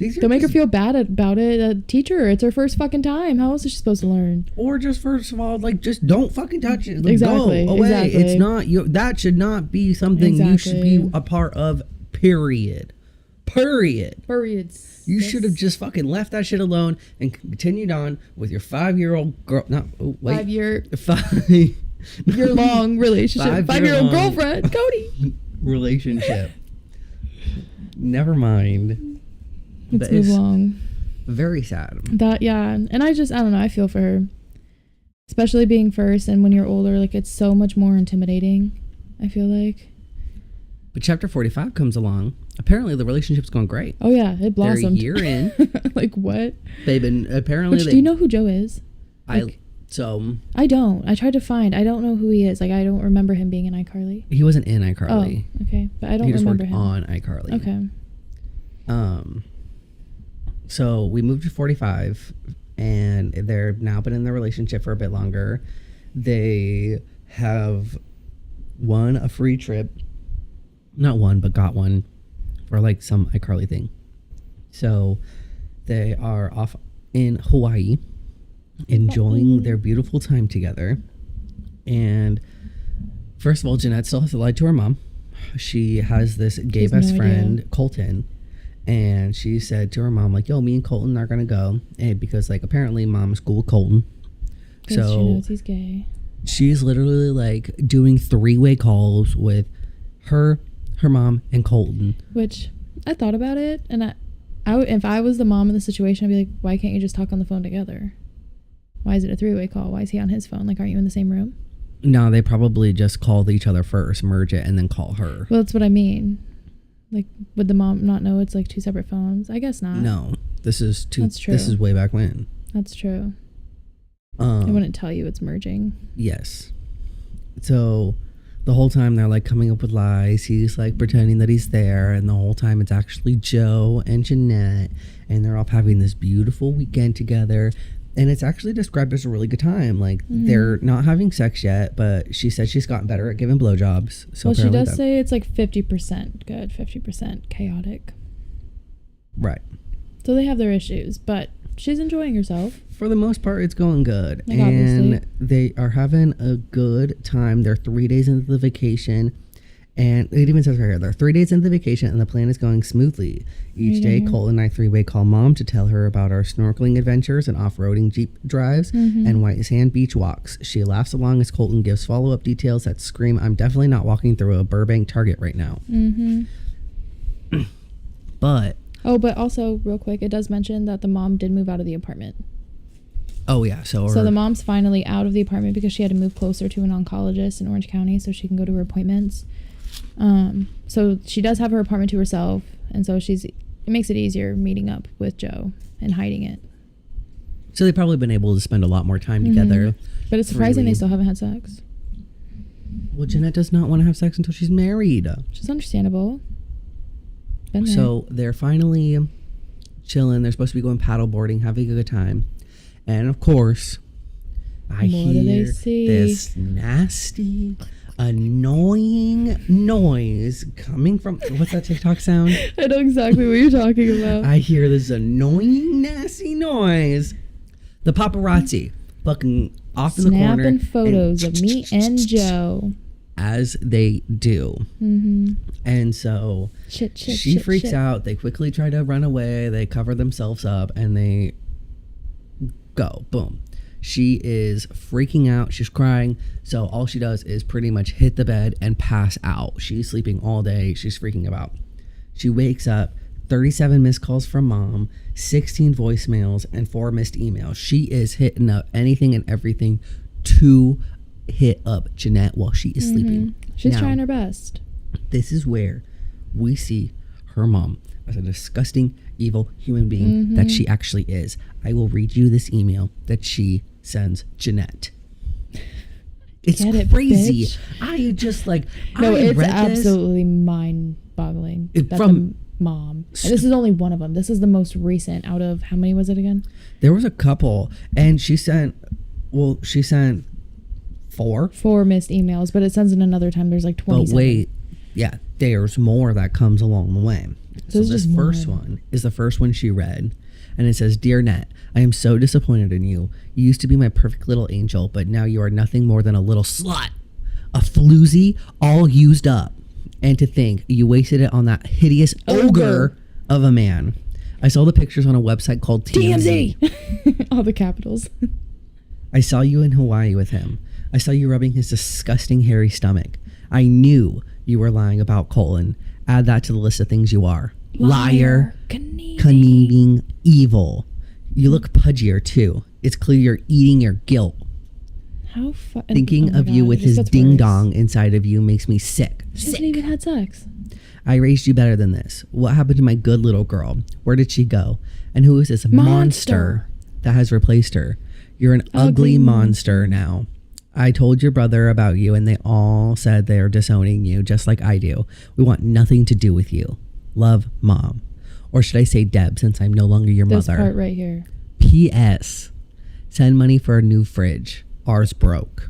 don't make her feel bad about it. Teach her. It's her first fucking time. How else is she supposed to learn? Or just, first of all, like, just don't fucking touch it. Like, exactly. Go away. Exactly. It's not, that should not be something you should be a part of, period. You should have just fucking left that shit alone and continued on with your 5-year-old girl. No, oh, wait. 5-year-long relationship. 5-year-old girlfriend, Cody. Relationship. Never mind. Let's move along. Very sad. And I don't know. I feel for her, especially being first, and when you're older, like, it's so much more intimidating. I feel like. But chapter 45 comes along. Apparently, the relationship's going great. Oh, yeah. It blossomed. They're a year in. Like, what? They've been, apparently... do you know who Joe is? I don't. I tried to find. I don't know who he is. Like, I don't remember him being in iCarly. He wasn't in iCarly. Oh, okay. But I don't remember him. He just worked on iCarly. Okay. So, we moved to 45, and they've now been in their relationship for a bit longer. They have won a free trip. Not one, but got one. For like some iCarly thing. So they are off in Hawaii enjoying their beautiful time together. And first of all, Jeanette still has to lie to her mom. She has this gay best friend, Colton. And she said to her mom, like, yo, me and Colton are going to go. And because like apparently mom's cool with Colton. So she knows he's gay. She's literally like doing 3-way calls with her mom and Colton. Which I thought about it, and I if I was the mom in the situation, I'd be like, why can't you just talk on the phone together? Why is it a 3-way call? Why is he on his phone? Like, aren't you in the same room? No, they probably just called each other first, merge it, and then call her. Well, that's what I mean. Like, would the mom not know it's like 2 separate phones? I guess not. No. This is That's true. This is way back when. That's true. I wouldn't tell you it's merging. Yes. So the whole time they're like coming up with lies. He's like pretending that he's there, and the whole time it's actually Joe and Jeanette, and they're all having this beautiful weekend together. And it's actually described as a really good time. Like, they're not having sex yet, but she said she's gotten better at giving blowjobs. So well, she does say it's like 50% good, 50% chaotic. Right. So they have their issues, but she's enjoying herself. For the most part, it's going good. Like, and obviously. they are having a good time. They're 3 days into the vacation. And it even says right here, they're 3 days into the vacation and the plan is going smoothly. Each day, Cole and I three-way call mom to tell her about our snorkeling adventures and off-roading Jeep drives and white sand beach walks. She laughs along as Colton gives follow-up details that scream, I'm definitely not walking through a Burbank Target right now. But... Oh, but also, real quick, it does mention that the mom did move out of the apartment. Oh, yeah. So the mom's finally out of the apartment because she had to move closer to an oncologist in Orange County so she can go to her appointments. So she does have her apartment to herself, and so it makes it easier meeting up with Joe and hiding it. So they've probably been able to spend a lot more time together. But it's surprising they still haven't had sex. Well, Jeanette does not want to have sex until she's married. Which is understandable. Been there. So they're finally chilling. They're supposed to be going paddleboarding, having a good time. And of course, I hear this nasty, annoying noise coming from... What's that TikTok sound? I know exactly what you're talking about. I hear this annoying, nasty noise. The paparazzi fucking off in the corner. Snapping photos of me and Joe. As they do. And so she freaks out. They quickly try to run away. They cover themselves up and they go. Boom. She is freaking out. She's crying. So all she does is pretty much hit the bed and pass out. She's sleeping all day. She's freaking out. She wakes up, 37 missed calls from mom, 16 voicemails, and 4 missed emails. She is hitting up anything and everything to hit up Jeanette while she is sleeping. She's now, trying her best. This is where we see her mom as a disgusting, evil human being that she actually is. I will read you this email that she sends Jeanette. It's crazy. Bitch. I just like... No, I it's read absolutely mind-boggling. From the mom. And this is only one of them. This is the most recent out of... How many was it again? There was a couple. And she sent 4 missed emails, but it sends in another time there's like 20. But wait, yeah, there's more that comes along the way. So this first one is the first one she read, and it says, Dear Net, I am so disappointed in you. You used to be my perfect little angel, but now you are nothing more than a little slut, a floozy, all used up. And to think you wasted it on that hideous ogre of a man. I saw the pictures on a website called TMZ. All the capitals. I saw you in Hawaii with him. I saw you rubbing his disgusting hairy stomach. I knew you were lying about Colin. Add that to the list of things you are. Liar. Conniving. Evil. You look pudgier too. It's clear you're eating your guilt. How Thinking of you with his ding dong inside of you makes me sick. She hasn't even had sex. I raised you better than this. What happened to my good little girl? Where did she go? And who is this monster that has replaced her? You're an ugly monster now. I told your brother about you and they all said they're disowning you just like I do. We want nothing to do with you. Love, Mom. Or should I say Deb, since I'm no longer your mother. This part right here. P.S. Send money for a new fridge. Ours broke.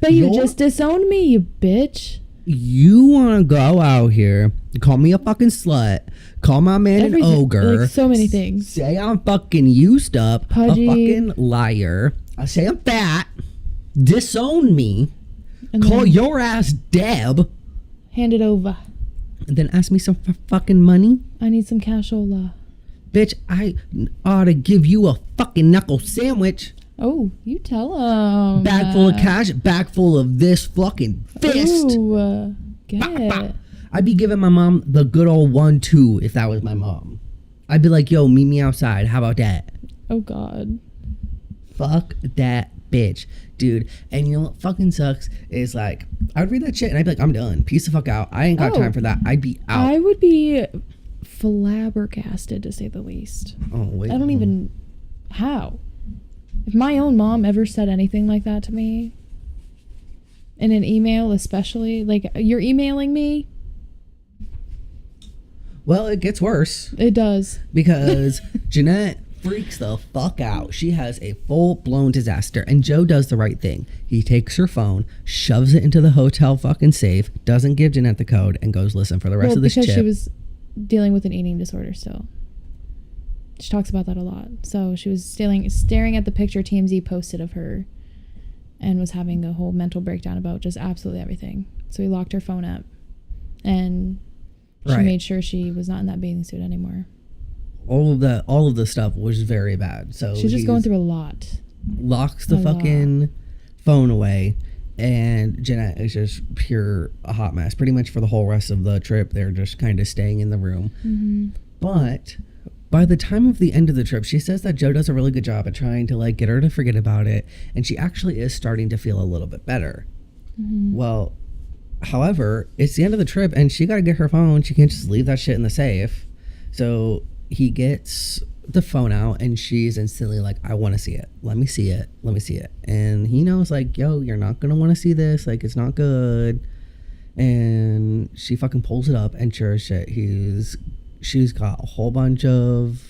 But you just disowned me, you bitch. You want to go out here, call me a fucking slut, call my man an ogre. Like so many things. Say I'm fucking used up, Pudgy. a fucking liar. I say I'm fat, disown me, And call your ass Deb, hand it over. and then ask me some fucking money. I need some cashola. Bitch, I ought to give you a fucking knuckle sandwich. Oh, you tell him. Bag full of cash, bag full of this fucking fist. Ooh, get it. I'd be giving my mom the good old 1-2 if that was my mom. I'd be like, yo, meet me outside. How about that? Oh, God. Fuck that bitch. Dude, and you know what fucking sucks is like, I would read that shit and I'd be like, I'm done. Peace the fuck out. I ain't got time for that. I'd be out. I would be flabbergasted, to say the least. Oh, wait. I don't even... How? If my own mom ever said anything like that to me, in an email especially, like, you're emailing me? Well, it gets worse. It does. Because Jeanette freaks the fuck out. She has a full-blown disaster. And Joe does the right thing. He takes her phone, shoves it into the hotel fucking safe, doesn't give Jeanette the code, and goes, listen, for the rest of this because trip. she was dealing with an eating disorder still. She talks about that a lot. So she was staring at the picture TMZ posted of her and was having a whole mental breakdown about just absolutely everything. So he locked her phone up and she made sure she was not in that bathing suit anymore. All of the stuff was very bad. So she's just going through a lot. Locks the fucking phone away, and Jeanette is just a hot mess. Pretty much for the whole rest of the trip, they're just kind of staying in the room. Mm-hmm. But by the time of the end of the trip, she says that Joe does a really good job at trying to like get her to forget about it, and she actually is starting to feel a little bit better. Mm-hmm. Well, however, it's the end of the trip, and she got to get her phone. She can't just leave that shit in the safe. So he gets the phone out, and she's instantly like, I want to see it. Let me see it. Let me see it. And he knows, like, yo, you're not going to want to see this. Like, it's not good. And she fucking pulls it up, and sure as shit, she's got a whole bunch of,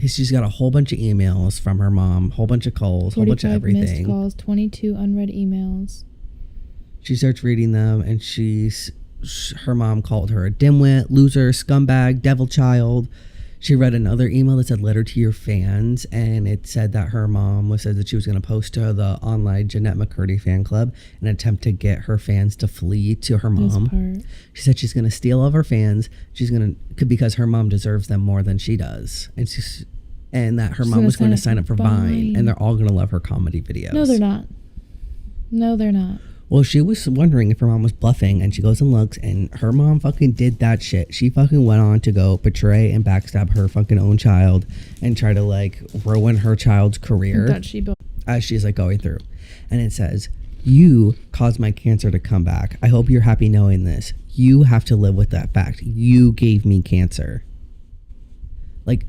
she's got a whole bunch of emails from her mom, whole bunch of calls, whole bunch of everything. Missed calls, 22 unread emails. She starts reading them, and her mom called her a dimwit, loser, scumbag, devil child. She read another email that said letter to your fans, and it said that her mom said that she was going to post to the online Jeanette McCurdy fan club in an attempt to get her fans to flee to her mom. She said she's going to steal all of her fans. She's going to, because her mom deserves them more than she does. And that her mom was going to sign up for Vine, and they're all going to love her comedy videos. No, they're not. No, they're not. Well, she was wondering if her mom was bluffing, and she goes and looks, and her mom fucking did that shit. She fucking went on to go betray and backstab her fucking own child and try to, like, ruin her child's career as she's, like, going through. And it says, you caused my cancer to come back. I hope you're happy knowing this. You have to live with that fact. You gave me cancer. Like,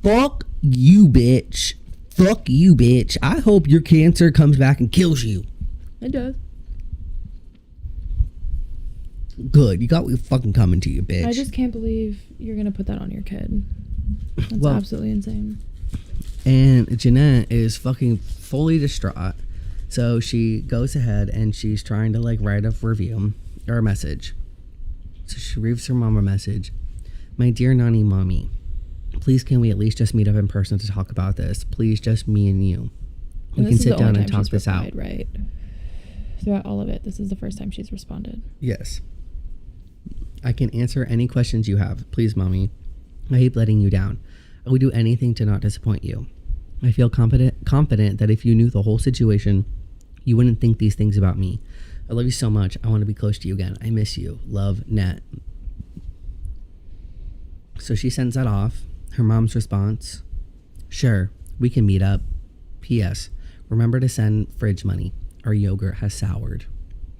fuck you, bitch. Fuck you, bitch. I hope your cancer comes back and kills you. It does. Good. You got what fucking coming to you, bitch. I just can't believe you're going to put that on your kid. That's absolutely insane. And Jeanette is fucking fully distraught. So she goes ahead and she's trying to like write a review or a message. So she leaves her mom a message. My dear Nani mommy, please can we at least just meet up in person to talk about this? Please, just me and you. We can sit down and talk this out. Right. Throughout all of it, this is the first time she's responded. Yes. I can answer any questions you have. Please, mommy. I hate letting you down. I would do anything to not disappoint you. I feel confident that if you knew the whole situation, you wouldn't think these things about me. I love you so much. I want to be close to you again. I miss you. Love, Net. So she sends that off. Her mom's response, sure, we can meet up. P.S. Remember to send fridge money. Our yogurt has soured.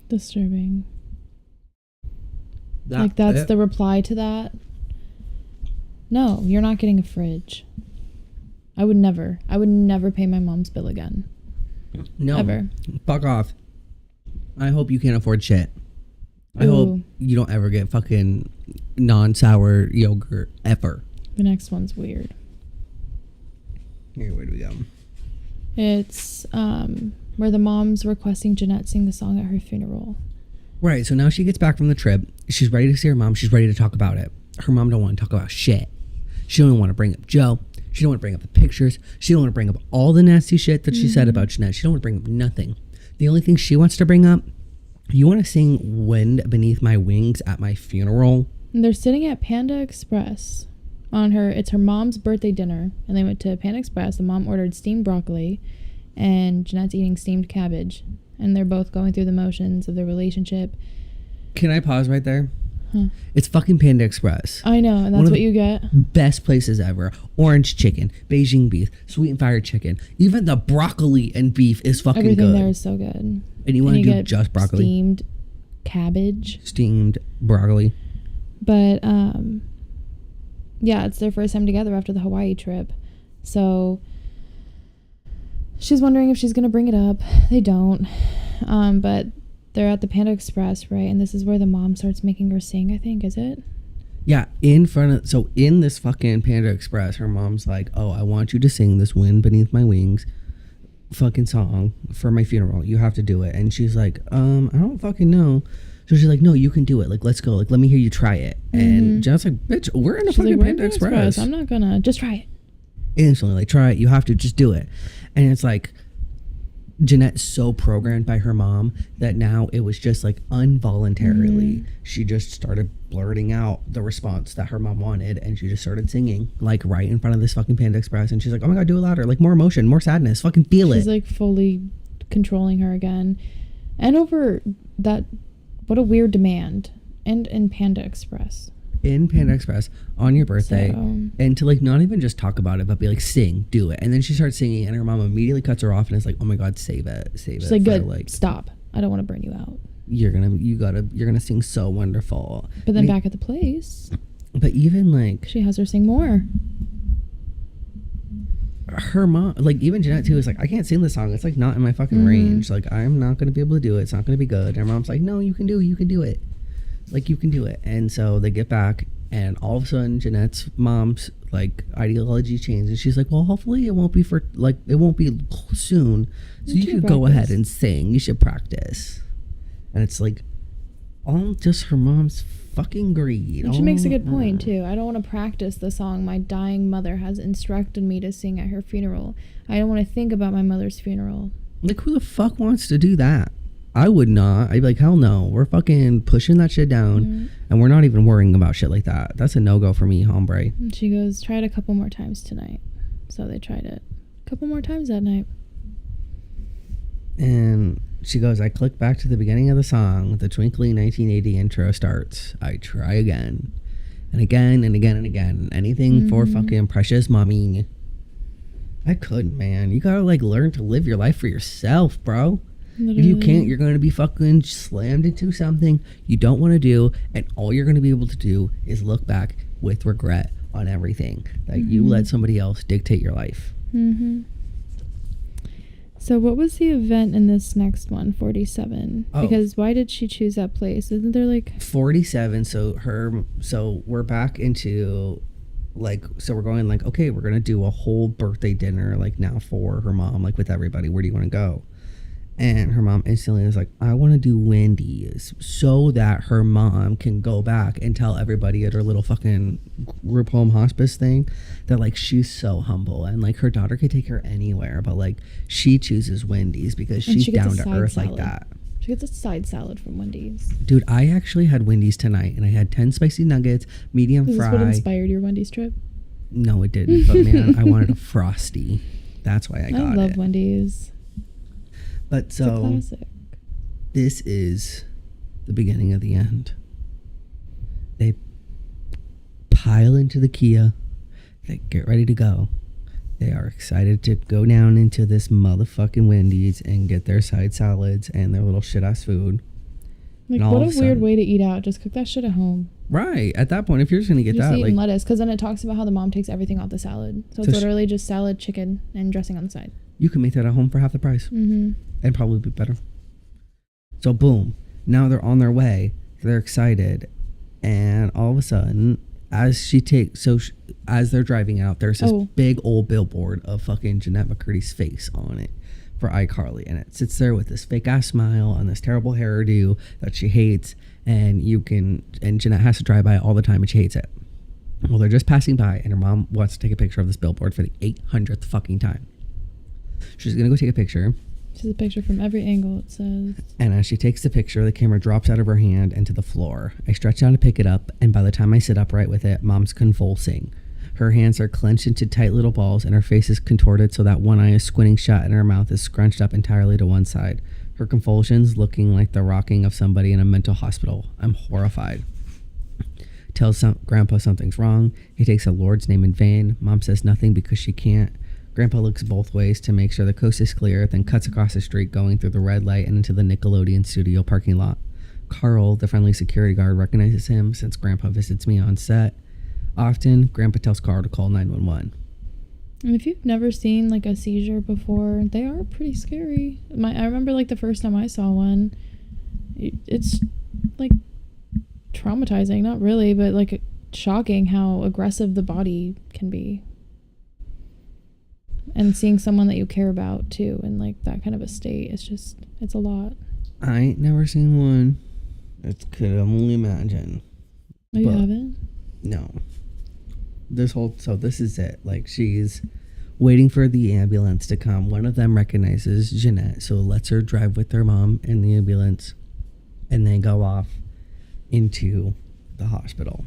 Disturbing. That's the reply to that? No, you're not getting a fridge. I would never pay my mom's bill again. No. Ever. Fuck off. I hope you can't afford shit. I hope you don't ever get fucking non-sour yogurt ever. The next one's weird. Here, where do we go? It's where the mom's requesting Jeanette sing the song at her funeral. Right, so now she gets back from the trip. She's ready to see her mom. She's ready to talk about it. Her mom don't want to talk about shit. She don't want to bring up Joe. She don't want to bring up the pictures. She don't want to bring up all the nasty shit that she said about Jeanette. She don't want to bring up nothing. The only thing she wants to bring up, you want to sing Wind Beneath My Wings at my funeral? And they're sitting at Panda Express. It's her mom's birthday dinner, and they went to Panda Express. The mom ordered steamed broccoli, and Jeanette's eating steamed cabbage, and they're both going through the motions of their relationship. Can I pause right there? Huh. It's fucking Panda Express. I know, and that's what you get. Best places ever. Orange chicken, Beijing beef, sweet and fire chicken. Even the broccoli and beef is fucking good. Everything there is so good. And you want to do just broccoli? Steamed cabbage. Steamed broccoli. But yeah, it's their first time together after the Hawaii trip. So she's wondering if she's going to bring it up. They don't. But they're at the Panda Express, right? And this is where the mom starts making her sing, I think, is it? Yeah, so in this fucking Panda Express, her mom's like, oh, I want you to sing this Wind Beneath My Wings fucking song for my funeral. You have to do it. And she's like, I don't fucking know. So she's like, no, you can do it. Like, let's go. Like, let me hear you try it. And Jenna's like, bitch, we're in a fucking Panda Express. I'm not gonna, just try it. Instantly, like, try it. You have to just do it. And it's like, Jeanette's so programmed by her mom that now it was just like involuntarily she just started blurting out the response that her mom wanted, and she just started singing like right in front of this fucking Panda Express. And she's like, oh my god, do it louder, like more emotion, more sadness, fucking feel it. She's like fully controlling her again. And over that, what a weird demand. And in Panda Express on your birthday, and to like not even just talk about it but be like, sing, do it. And then she starts singing and her mom immediately cuts her off and is like, oh my god, save it. She's like, good, like, stop, I don't want to burn you out. You're gonna sing so wonderful. But then back at the place, but even like she has her sing more. Her mom, like even Jeanette too, is like, I can't sing this song, it's like not in my fucking range, like I'm not gonna be able to do it, it's not gonna be good. And her mom's like, no, you can do it, like you can do it. And so they get back, and all of a sudden Jeanette's mom's like ideology changes, and she's like, well, hopefully it won't be soon, so you should go ahead and sing, you should practice. And it's like all just her mom's fucking greed. And she makes a good point too. I don't want to practice the song my dying mother has instructed me to sing at her funeral. I don't want to think about my mother's funeral. Like, who the fuck wants to do that? I would not. I'd be like, hell no. We're fucking pushing that shit down, and we're not even worrying about shit like that. That's a no-go for me, hombre. And she goes, try it a couple more times tonight. So they tried it a couple more times that night. And she goes, I click back to the beginning of the song. The twinkly 1980 intro starts. I try again. And again and again and again. Anything for fucking precious mommy. I couldn't, man. You gotta like learn to live your life for yourself, bro. Literally. If you can't, you're going to be fucking slammed into something you don't want to do, and all you're going to be able to do is look back with regret on everything that you let somebody else dictate your life. So what was the event in this next one, 47? Oh. Because why did she choose that place? Isn't there like 47? So we're back into like, so we're going like, okay, we're going to do a whole birthday dinner like now for her mom, like with everybody. Where do you want to go? And her mom instantly is like, I want to do Wendy's, so that her mom can go back and tell everybody at her little fucking group home hospice thing that like she's so humble and like her daughter could take her anywhere, but like she chooses Wendy's because she's down to earth like that. She gets a side salad from Wendy's. Dude, I actually had Wendy's tonight, and I had 10 spicy nuggets, medium fry. Is this what inspired your Wendy's trip? No, it didn't. But man, I wanted a Frosty. That's why I got it. I love Wendy's. But so this is the beginning of the end. They pile into the Kia. They get ready to go. They are excited to go down into this motherfucking Wendy's and get their side salads and their little shit ass food. Like, what a weird way to eat out. Just cook that shit at home. Right. At that point, if you're just going to get that, like, lettuce, because then it talks about how the mom takes everything off the salad. So it's literally just salad, chicken, and dressing on the side. You can make that at home for half the price. And probably be better. So boom. Now they're on their way. They're excited. And all of a sudden, as they're driving out, there's this big old billboard of fucking Jeanette McCurdy's face on it for iCarly, and it sits there with this fake ass smile and this terrible hairdo that she hates, and Jeanette has to drive by it all the time, and she hates it. Well, they're just passing by, and her mom wants to take a picture of this billboard for the 800th fucking time. She's gonna go take a picture. She's a picture from every angle, it says. And as she takes the picture, the camera drops out of her hand into the floor. I stretch down to pick it up, and by the time I sit upright with it, mom's convulsing. Her hands are clenched into tight little balls, and her face is contorted so that one eye is squinting shut and her mouth is scrunched up entirely to one side. Her convulsions looking like the rocking of somebody in a mental hospital. I'm horrified. Tells Grandpa something's wrong. He takes the Lord's name in vain. Mom says nothing because she can't. Grandpa looks both ways to make sure the coast is clear, then cuts across the street going through the red light and into the Nickelodeon studio parking lot. Carl, the friendly security guard, recognizes him since Grandpa visits me on set. Often, Grandpa tells Carl to call 911. And if you've never seen like a seizure before, they are pretty scary. I remember like the first time I saw one, it's like traumatizing, not really, but like shocking how aggressive the body can be. And seeing someone that you care about too in like that kind of a state, it's a lot. I ain't never seen one. I could only imagine. Oh, you haven't? No. So this is it. Like, she's waiting for the ambulance to come. One of them recognizes Jeanette, so lets her drive with her mom in the ambulance, and they go off into the hospital.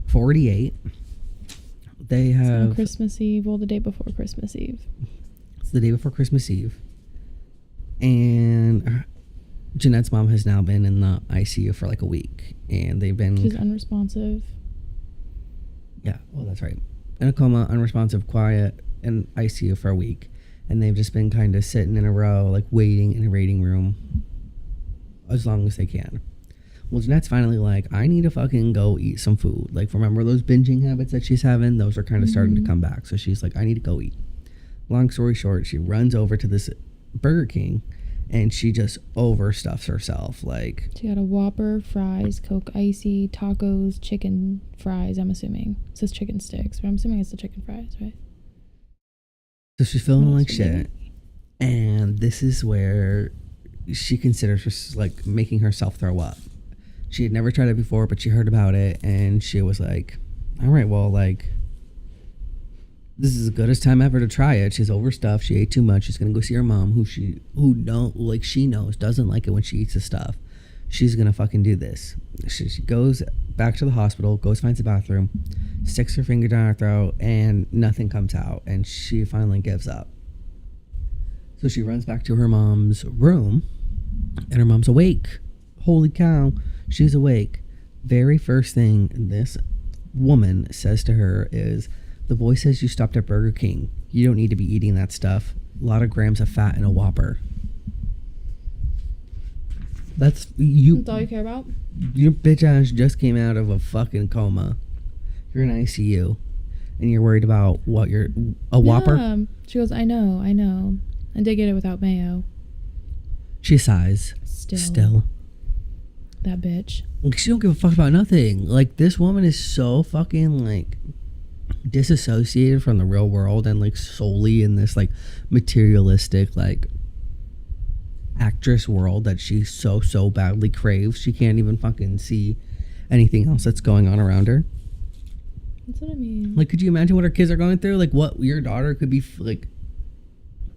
48. They have... So Christmas Eve, well, the day before Christmas Eve. It's the day before Christmas Eve. And Jeanette's mom has now been in the ICU for like a week. And they've been... She's unresponsive. Yeah, well, that's right. In a coma, unresponsive, quiet, in ICU for a week. And they've just been kind of sitting in a row, like waiting in a waiting room as long as they can. Well, Jeanette's finally like, I need to fucking go eat some food. Like, remember those binging habits that she's having? Those are kind of starting to come back. So she's like, I need to go eat. Long story short, she runs over to this Burger King and she just overstuffs herself. Like, she got a Whopper, fries, Coke Icy, tacos, chicken fries, I'm assuming. It says chicken sticks, but I'm assuming it's the chicken fries, right? So she's feeling like shit. And this is where she considers like making herself throw up. She had never tried it before, but she heard about it, and she was like, all right, well, like, this is as good as time ever to try it. She's overstuffed. She ate too much. She's going to go see her mom, who she knows doesn't like it when she eats the stuff. She's going to fucking do this. She goes back to the hospital, finds a bathroom, sticks her finger down her throat, and nothing comes out, and she finally gives up. So she runs back to her mom's room, and her mom's awake. Holy cow. She's awake. Very first thing this woman says to her is, the boy says you stopped at Burger King. You don't need to be eating that stuff. A lot of grams of fat in a Whopper. That's all you care about? Your bitch ass just came out of a fucking coma. You're in ICU. And you're worried about what? Whopper? Yeah. She goes, I know. I did get it without mayo. She sighs. Still. That bitch. Like, she don't give a fuck about nothing. Like, this woman is so fucking, like, disassociated from the real world and, like, solely in this, like, materialistic, like, actress world that she so badly craves. She can't even fucking see anything else that's going on around her. That's what I mean. Like, could you imagine what her kids are going through? Like, what your daughter could be, like,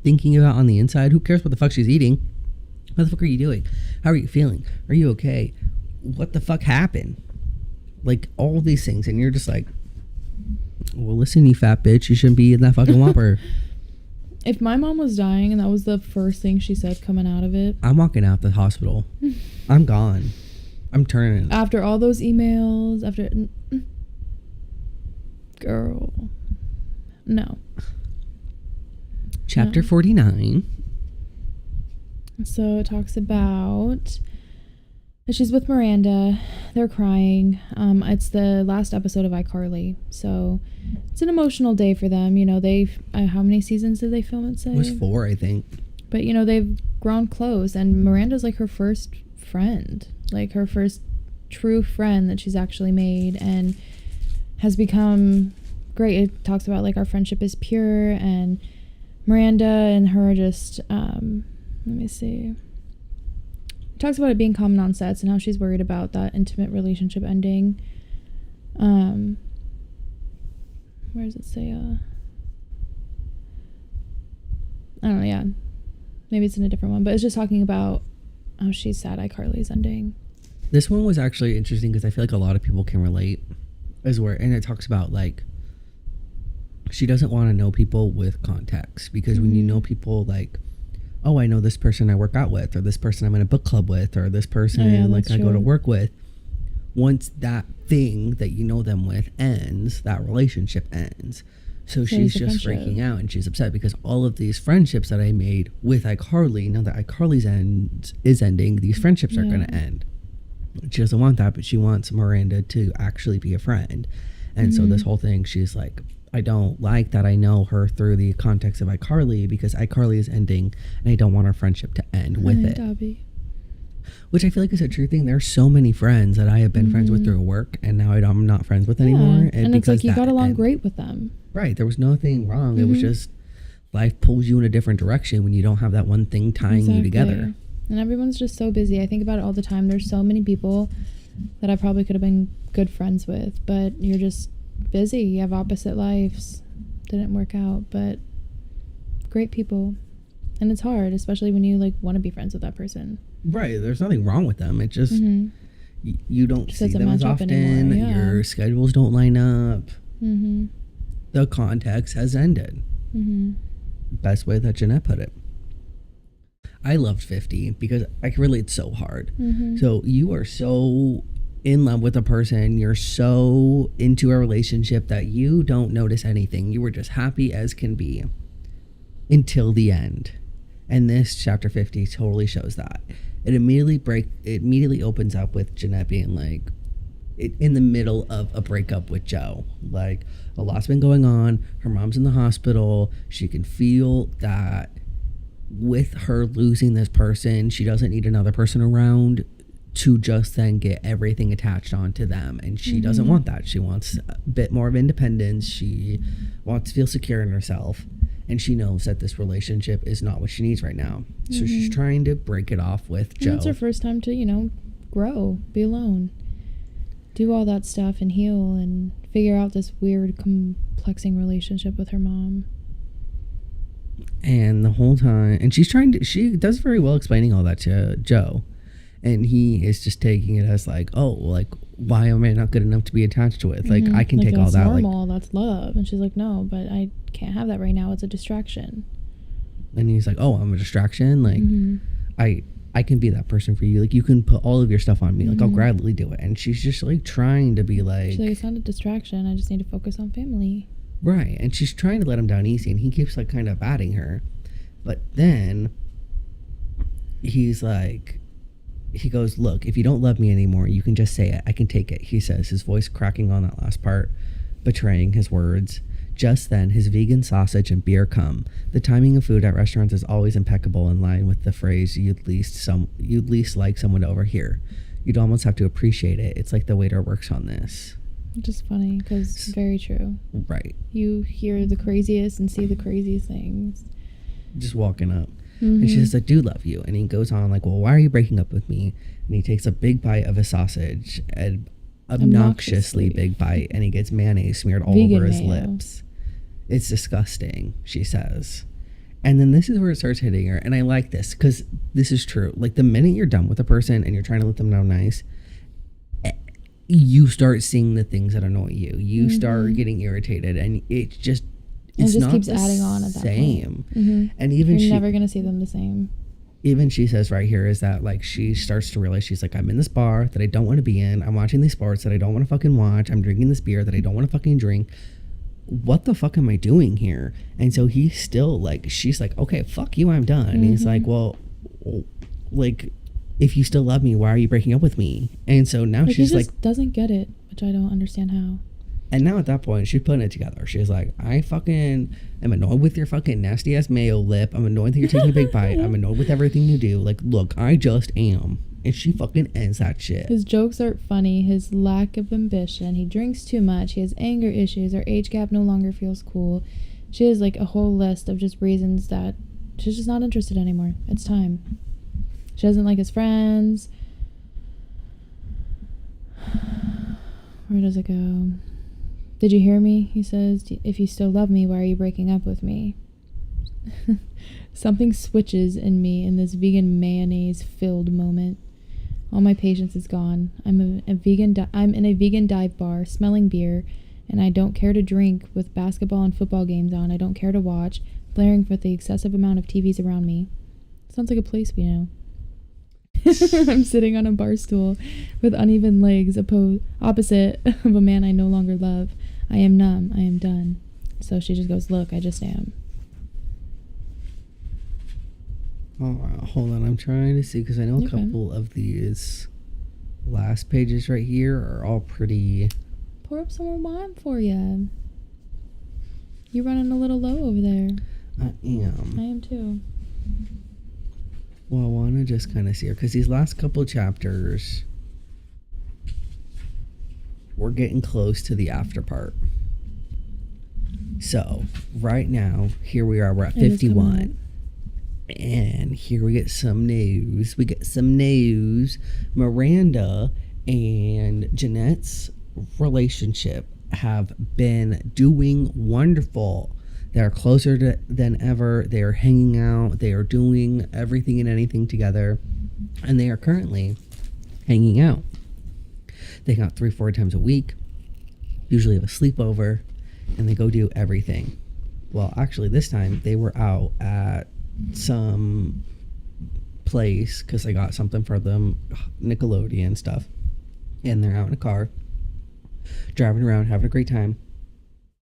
thinking about on the inside? Who cares what the fuck she's eating? What the fuck are you doing? How are you feeling? Are you okay? What the fuck happened? Like, all these things. And you're just like, well, listen, you fat bitch. You shouldn't be in that fucking Whopper. If my mom was dying and that was the first thing she said coming out of it, I'm walking out the hospital. I'm gone. I'm turning. After all those emails, girl. No. Chapter 49. So it talks about that she's with Miranda. They're crying. It's the last episode of iCarly. So it's an emotional day for them. You know, they've... how many seasons did they film it, say? It was 4, I think. But, you know, they've grown close. And Miranda's like her first friend. Like her first true friend that she's actually made. And has become great. It talks about, like, our friendship is pure. And Miranda and her just... let me see. It talks about it being common on sets and how she's worried about that intimate relationship ending. Where does it say? I don't know, yeah. Maybe it's in a different one. But it's just talking about how she's sad iCarly's ending. This one was actually interesting because I feel like a lot of people can relate. And it talks about, like, she doesn't want to know people with context. Because when you know people, like... oh, I know this person I work out with, or this person I'm in a book club with, or this person like I go to work with. Once that thing that you know them with ends, that relationship ends, So So she's it's a just friendship. freaking out and she's upset because all of these friendships that I made with iCarly, now that iCarly's is ending, these friendships are Yeah. going to end. She doesn't want that, but she wants Miranda to actually be a friend. And so this whole thing, she's like, I don't like that I know her through the context of iCarly because iCarly is ending and I don't want our friendship to end with it. Dobby. Which I feel like is a true thing. There's so many friends that I have been friends with through work and now I'm not friends with anymore. And it's like you got along and- great with them. Right. There was nothing wrong. It was just life pulls you in a different direction when you don't have that one thing tying you together. And everyone's just so busy. I think about it all the time. There's so many people that I probably could have been good friends with, but you're just busy. You have opposite lives. Didn't work out, but great people. And it's hard, especially when you like want to be friends with that person. Right. There's nothing wrong with them. It just you don't Just see doesn't them as match up often. anymore, yeah. Your schedules don't line up. Mm-hmm. The context has ended. Mm-hmm. Best way that Jeanette put it. I loved 50 because I can relate so hard. Mm-hmm. So you are so in love with a person. You're so into a relationship that you don't notice anything. You were just happy as can be until the end. And this chapter 50 totally shows that. It immediately opens up with Jeanette being like, in the middle of a breakup with Joe. Like, a lot's been going on. Her mom's in the hospital. She can feel that with her losing this person, she doesn't need another person around to just then get everything attached onto them. And she doesn't want that. She wants a bit more of independence. She wants to feel secure in herself. And she knows that this relationship is not what she needs right now. So she's trying to break it off with Joe. And it's her first time to, grow, be alone, do all that stuff and heal and figure out this weird, complexing relationship with her mom. And the whole time, and she does very well explaining all that to Joe. And he is just taking it as like, oh, like, why am I not good enough to be attached with? Like, I can take all that. Normal, that's love. And she's like, no, but I can't have that right now. It's a distraction. And he's like, oh, I'm a distraction. Like, I can be that person for you. Like, you can put all of your stuff on me. Like, I'll gladly do it. And she's just like trying to be like, she's like, it's not a distraction. I just need to focus on family. right. And she's trying to let him down easy. And he keeps like kind of batting her. But then he's like, he goes, look, if you don't love me anymore, you can just say it. I can take it, he says, his voice cracking on that last part, betraying his words. Just then, his vegan sausage and beer come. The timing of food at restaurants is always impeccable, in line with the phrase, you'd least like someone to overhear. You'd almost have to appreciate it. It's like the waiter works on this. Which is funny, because very true. Right. You hear the craziest and see the craziest things. Just walking up. And she says, I do love you. And he goes on like, well, why are you breaking up with me? And he takes a big bite of his sausage, an obnoxiously big bite, and he gets mayonnaise smeared all Vegan over his mayo. lips. It's disgusting, she says. And then this is where it starts hitting her. And I like this because this is true. Like, the minute you're done with a person and you're trying to let them know nice, you start seeing the things that annoy you. You start getting irritated, and it's just keeps adding on at that same. point. And even You're never gonna see them the same. even she says right here is that like she starts to realize, she's like, I'm in this bar that I don't want to be in. I'm watching these sports that I don't want to fucking watch. I'm drinking this beer that I don't want to fucking drink. What the fuck am I doing here? And so he's still like, she's like, okay, fuck you, I'm done. And he's like, well, like, if you still love me, why are you breaking up with me? And so now Like, she's he just like, doesn't get it, which I don't understand how. and now at that point, she's putting it together. She's like, I fucking am annoyed with your fucking nasty ass mayo lip. I'm annoyed that you're taking a big bite. I'm annoyed with everything you do. Like, look, I just am. And she fucking ends that shit. His jokes aren't funny. His lack of ambition. He drinks too much. He has anger issues. Our age gap no longer feels cool. She has like a whole list of just reasons that she's just not interested anymore. It's time. She doesn't like his friends. Where does it go? Did you hear me? He says, if you still love me, why are you breaking up with me? Something switches in me in this vegan mayonnaise-filled moment. All my patience is gone. I'm in a vegan dive bar, smelling beer, and I don't care to drink with basketball and football games on. I don't care to watch, blaring for the excessive amount of TVs around me. Sounds like a place we know. I'm sitting on a bar stool with uneven legs opposite of a man I no longer love. I am numb. I am done. So she just goes, look, I just am. Oh, hold on. I'm trying to see because I know a couple of these last pages right here are all pretty. Pour up some more wine for you. You're running a little low over there. I am. I am too. Well, I want to just kind of see her because these last couple chapters, we're getting close to the after part. So, right now, here we are. We're at 51. And here we get some news. Miranda and Jeanette's relationship have been doing wonderful. They are closer than ever. They are hanging out. They are doing everything and anything together. And they are currently hanging out. They hang out 3-4 times a week. Usually have a sleepover. And they go do everything. Well, actually, this time they were out at some place because I got something for them, Nickelodeon stuff. And they're out in a car, driving around, having a great time.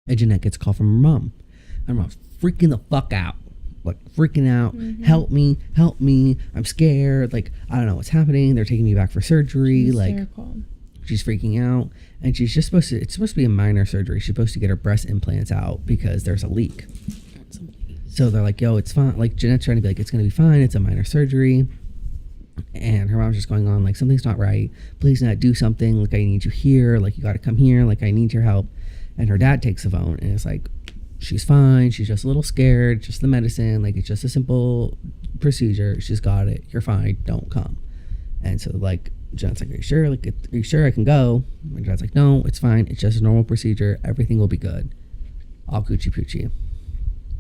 And Jeanette gets a call from her mom. Her mom's freaking the fuck out. Like, freaking out. Mm-hmm. Help me. I'm scared. Like, I don't know what's happening. They're taking me back for surgery. She's freaking out. And she's just it's supposed to be a minor surgery. She's supposed to get her breast implants out because there's a leak. So they're like, yo, it's fine. Like, Jeanette's trying to be like, it's going to be fine. It's a minor surgery. And her mom's just going on, like, something's not right. Please, Jeanette, do something. Like, I need you here. Like, you got to come here. Like, I need your help. And her dad takes the phone and it's like, she's fine. She's just a little scared. Just the medicine. Like, it's just a simple procedure. She's got it. You're fine. Don't come. And so, like, Jeanette's like, are you sure? Like, are you sure I can go? And dad's like, no, it's fine. It's just a normal procedure. Everything will be good. All coochie poochie.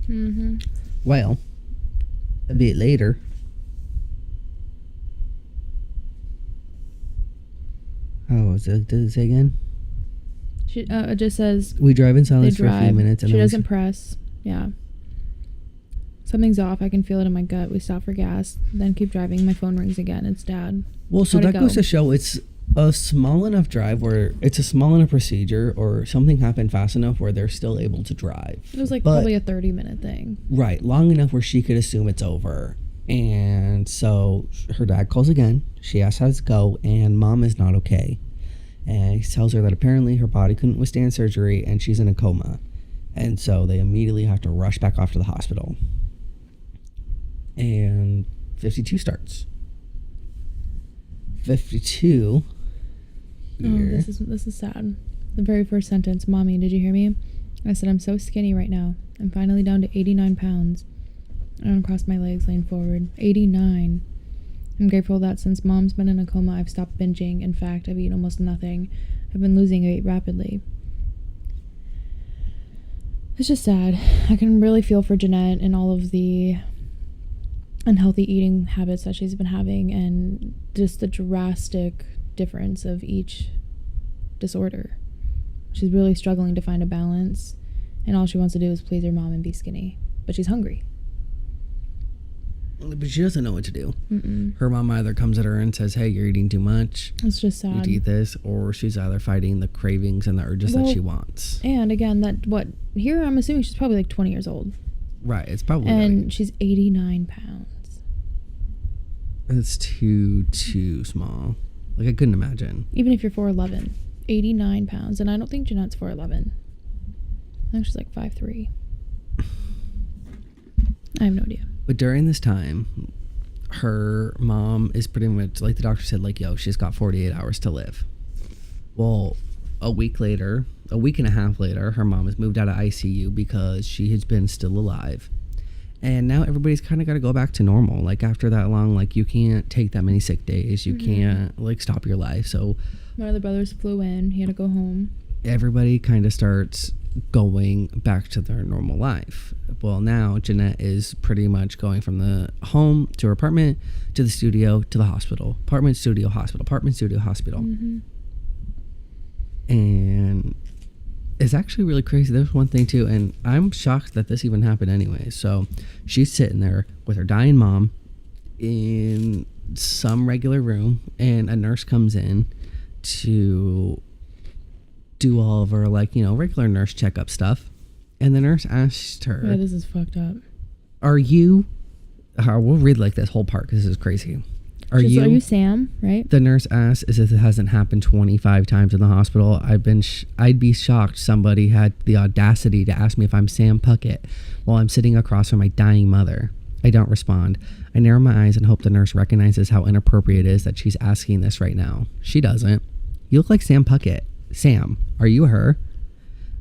Mm-hmm. Well, a bit later, does it say again? It just says we drive in silence for a few minutes. And she doesn't press. Yeah. Something's off. I can feel it in my gut. We stop for gas, then keep driving. My phone rings again. It's Dad. Well, so that goes to show it's a small enough drive where it's a small enough procedure or something happened fast enough where they're still able to drive. It was like probably a 30-minute thing. Right. Long enough where she could assume it's over. And so her dad calls again. She asks how it's go and mom is not okay. And he tells her that apparently her body couldn't withstand surgery and she's in a coma. And so they immediately have to rush back off to the hospital. And 52 starts. 52. Here. Oh, this is sad. The very first sentence, Mommy, did you hear me? I said, I'm so skinny right now. I'm finally down to 89 pounds. I uncrossed my legs, leaned forward. 89. I'm grateful that since Mom's been in a coma, I've stopped binging. In fact, I've eaten almost nothing. I've been losing weight rapidly. It's just sad. I can really feel for Jeanette and all of the unhealthy eating habits that she's been having and just the drastic difference of each disorder. She's really struggling to find a balance, and all she wants to do is please her mom and be skinny. But she's hungry. But she doesn't know what to do. Mm-mm. Her mom either comes at her and says, hey, you're eating too much. It's just sad. You need to eat this. Or she's either fighting the cravings and the urges that she wants. And again, here I'm assuming she's probably like 20 years old. Right. It's probably and she's 89 pounds. It's too small. Like, I couldn't imagine. Even if you're 4'11", 89 pounds. And I don't think Jeanette's 4'11". I think she's like 5'3". I have no idea. But during this time, her mom is pretty much, like the doctor said, like, yo, she's got 48 hours to live. Well, a week and a half later, her mom has moved out of ICU because she has been still alive. And now everybody's kind of got to go back to normal. Like, after that long, like, you can't take that many sick days. You can't, like, stop your life. So one of the brothers flew in. He had to go home. Everybody kind of starts going back to their normal life. Well, now Jeanette is pretty much going from the home to her apartment to the studio to the hospital. Apartment, studio, hospital. Apartment, studio, hospital. Mm-hmm. And it's actually really crazy. There's one thing too, and I'm shocked that this even happened anyway. So she's sitting there with her dying mom in some regular room, and a nurse comes in to do all of her, like, you know, regular nurse checkup stuff. And the nurse asked her, Yeah, this is fucked up. are you... we'll read like this whole part because this is crazy. Are you Sam, right? The nurse asked, as if it hasn't happened 25 times in the hospital. I'd be shocked somebody had the audacity to ask me if I'm Sam Puckett while I'm sitting across from my dying mother. I don't respond. I narrow my eyes and hope the nurse recognizes how inappropriate it is that she's asking this right now. She doesn't. You look like Sam Puckett. Sam, are you her?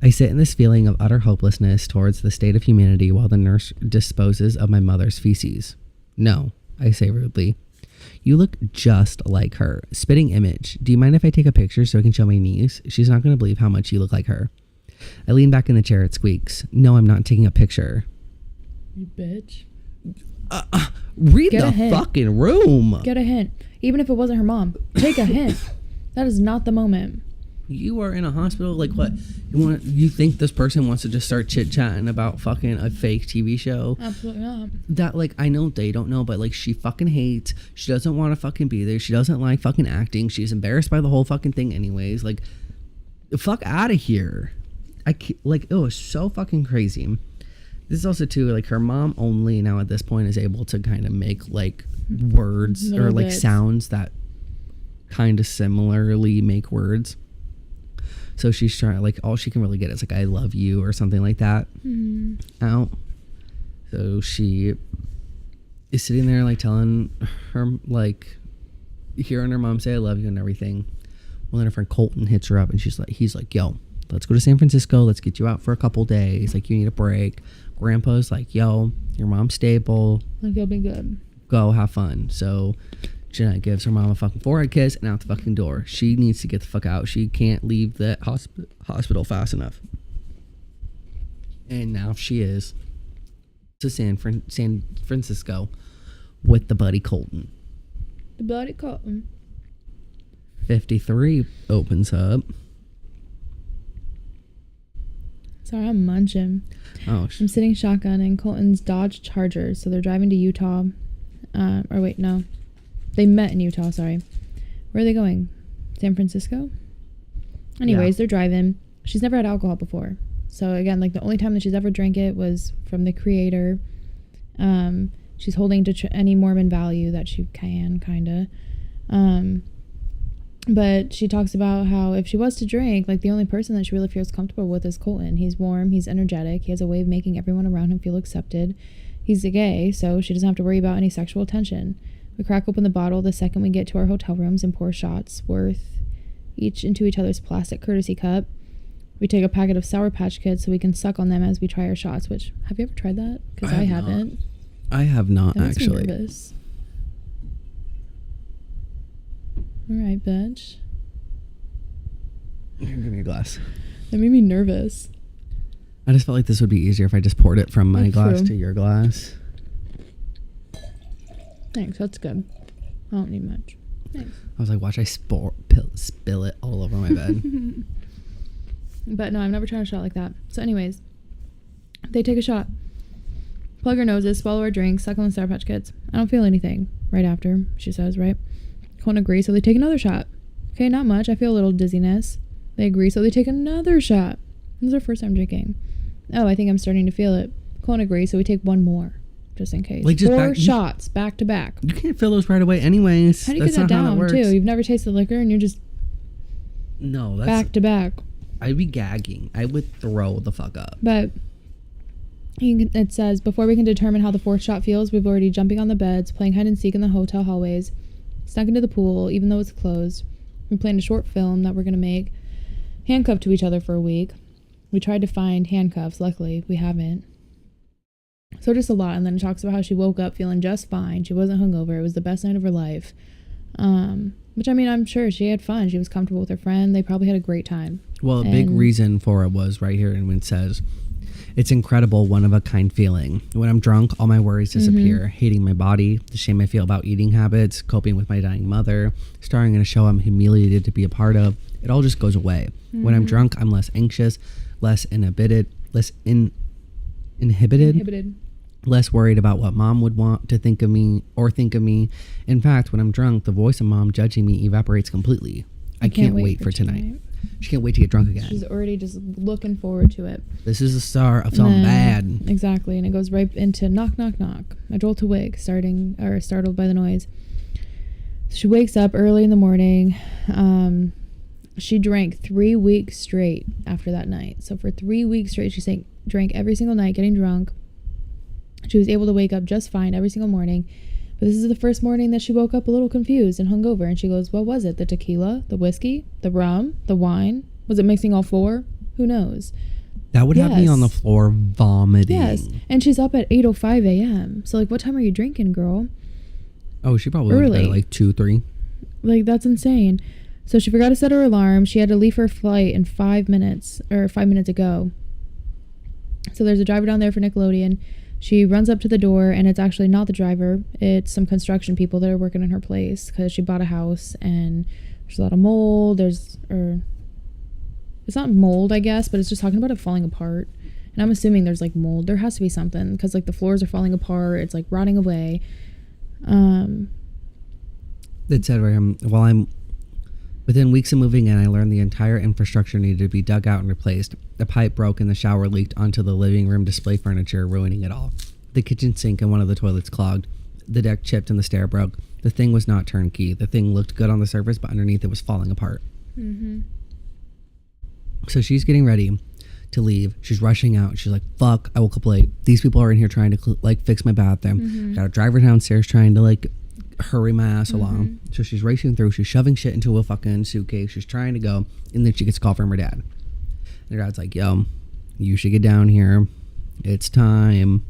I sit in this feeling of utter hopelessness towards the state of humanity while the nurse disposes of my mother's feces. No, I say rudely. You look just like her. Spitting image. Do you mind if I take a picture so I can show my niece? She's not going to believe how much you look like her. I lean back in the chair. It squeaks. No, I'm not taking a picture. You bitch. Read Get the fucking room. Get a hint. Even if it wasn't her mom, take a hint. That is not the moment. You are in a hospital. Like what? You think this person wants to just start chit-chatting about fucking a fake TV show? Absolutely not. That, like, I know they don't know, but like she fucking hates. She doesn't want to fucking be there. She doesn't like fucking acting. She's embarrassed by the whole fucking thing anyways. Like, fuck out of here. Like, it was so fucking crazy. This is also too, like, her mom only now at this point is able to kind of make like words Little or like bits. sounds that kind of similarly make words. So she's trying, like, all she can really get is like I love you or something like that out. So she is sitting there like telling her, like, hearing her mom say I love you and everything. Well, then her friend Colton hits her up and he's like, yo, let's go to San Francisco. Let's get you out for a couple days. Like, you need a break. Grandpa's like, yo, your mom's stable. Like, you'll be good. Go have fun. So Jeanette gives her mom a fucking forehead kiss and out the fucking door. She needs to get the fuck out. She can't leave that hospital fast enough. And now she is to San Francisco with the buddy Colton. The buddy Colton. 53 opens up. Sorry, I'm munching. Oh, I'm sitting shotgun in Colton's Dodge Charger. So they're driving to Utah. Or wait, no. They met in Utah, sorry. Where are they going? San Francisco? Anyways, They're driving. She's never had alcohol before. So again, like, the only time that she's ever drank it was from the creator. She's holding to any Mormon value that she can, kind of. But she talks about how if she was to drink, like, the only person that she really feels comfortable with is Colton. He's warm, he's energetic, he has a way of making everyone around him feel accepted. He's a gay, so she doesn't have to worry about any sexual tension. We crack open the bottle the second we get to our hotel rooms and pour shots worth each into each other's plastic courtesy cup. We take a packet of Sour Patch Kids so we can suck on them as we try our shots, which, have you ever tried that? Because I haven't. I have not, That makes me actually. nervous. All right, bitch. Here, give me a glass. That made me nervous. I just felt like this would be easier if I just poured it from my That's glass true. to your glass. Thanks, that's good. I don't need much. Thanks. I was like, watch I spill it all over my bed. But no, I've never tried a shot like that. So anyways, they take a shot. Plug our noses, swallow our drinks, suck on the Sour Patch Kids. I don't feel anything right after, she says, right? Colton agrees, so they take another shot. Okay, not much. I feel a little dizziness. They agree, so they take another shot. This is our first time drinking. Oh, I think I'm starting to feel it. Colton agrees, so we take one more, just in case. Like, just 4 shots, back to back. You can't fill those right away anyways. How do you get that down, too? You've never tasted liquor, and you're just No, that's... back to back. I'd be gagging. I would throw the fuck up. But it says, before we can determine how the 4th shot feels, we've already jumping on the beds, playing hide and seek in the hotel hallways, snuck into the pool, even though it's closed. We planned a short film that we're going to make, handcuffed to each other for a week. We tried to find handcuffs. Luckily, we haven't. So just a lot. And then it talks about how she woke up feeling just fine. She wasn't hungover. It was the best night of her life. Which, I mean, I'm sure she had fun. She was comfortable with her friend. They probably had a great time. Well, a big reason for it was right here, and when it says, it's incredible, one-of-a-kind feeling. When I'm drunk, all my worries disappear. Hating my body, the shame I feel about eating habits, coping with my dying mother, starring in a show I'm humiliated to be a part of. It all just goes away. When I'm drunk, I'm less anxious, less inhibited, less worried about what mom would want to think of me or think of me. In fact, when I'm drunk, the voice of mom judging me evaporates completely. I can't wait for tonight. She can't wait to get drunk again. She's already just looking forward to it. This is the start of something bad. Exactly, and it goes right into knock, knock, knock. I jolt awake, startled by the noise. She wakes up early in the morning. She drank 3 weeks straight after that night. So for 3 weeks straight, she drank every single night, getting drunk. She was able to wake up just fine every single morning. But this is the first morning that she woke up a little confused and hungover. And she goes, what was it? The tequila? The whiskey? The rum? The wine? Was it mixing all four? Who knows? That would have me on the floor vomiting. Yes. And she's up at 8:05 a.m. So, like, what time are you drinking, girl? Oh, she probably went to bed at like 2, 3. Like, that's insane. So she forgot to set her alarm. She had to leave her flight in 5 minutes ago. So there's a driver down there for Nickelodeon. She runs up to the door, and it's actually not the driver. It's some construction people that are working in her place because she bought a house, and there's a lot of mold. It's not mold, I guess, but it's just talking about it falling apart. And I'm assuming there's, like, mold. There has to be something because, like, the floors are falling apart. It's, like, rotting away. It said, while I'm within weeks of moving in, I learned the entire infrastructure needed to be dug out and replaced. The pipe broke and the shower leaked onto the living room display furniture, ruining it all. The kitchen sink and one of the toilets clogged. The deck chipped and the stair broke. The thing was not turnkey. The thing looked good on the surface, but underneath it was falling apart. Mm-hmm. So she's getting ready to leave. She's rushing out. She's like, fuck, I woke up late. These people are in here trying to fix my bathroom. Mm-hmm. Got to drive her downstairs trying to hurry my ass along. So she's racing through. She's shoving shit into a fucking suitcase. She's trying to go. And then she gets a call from her dad. And her dad's like, yo, you should get down here. It's time.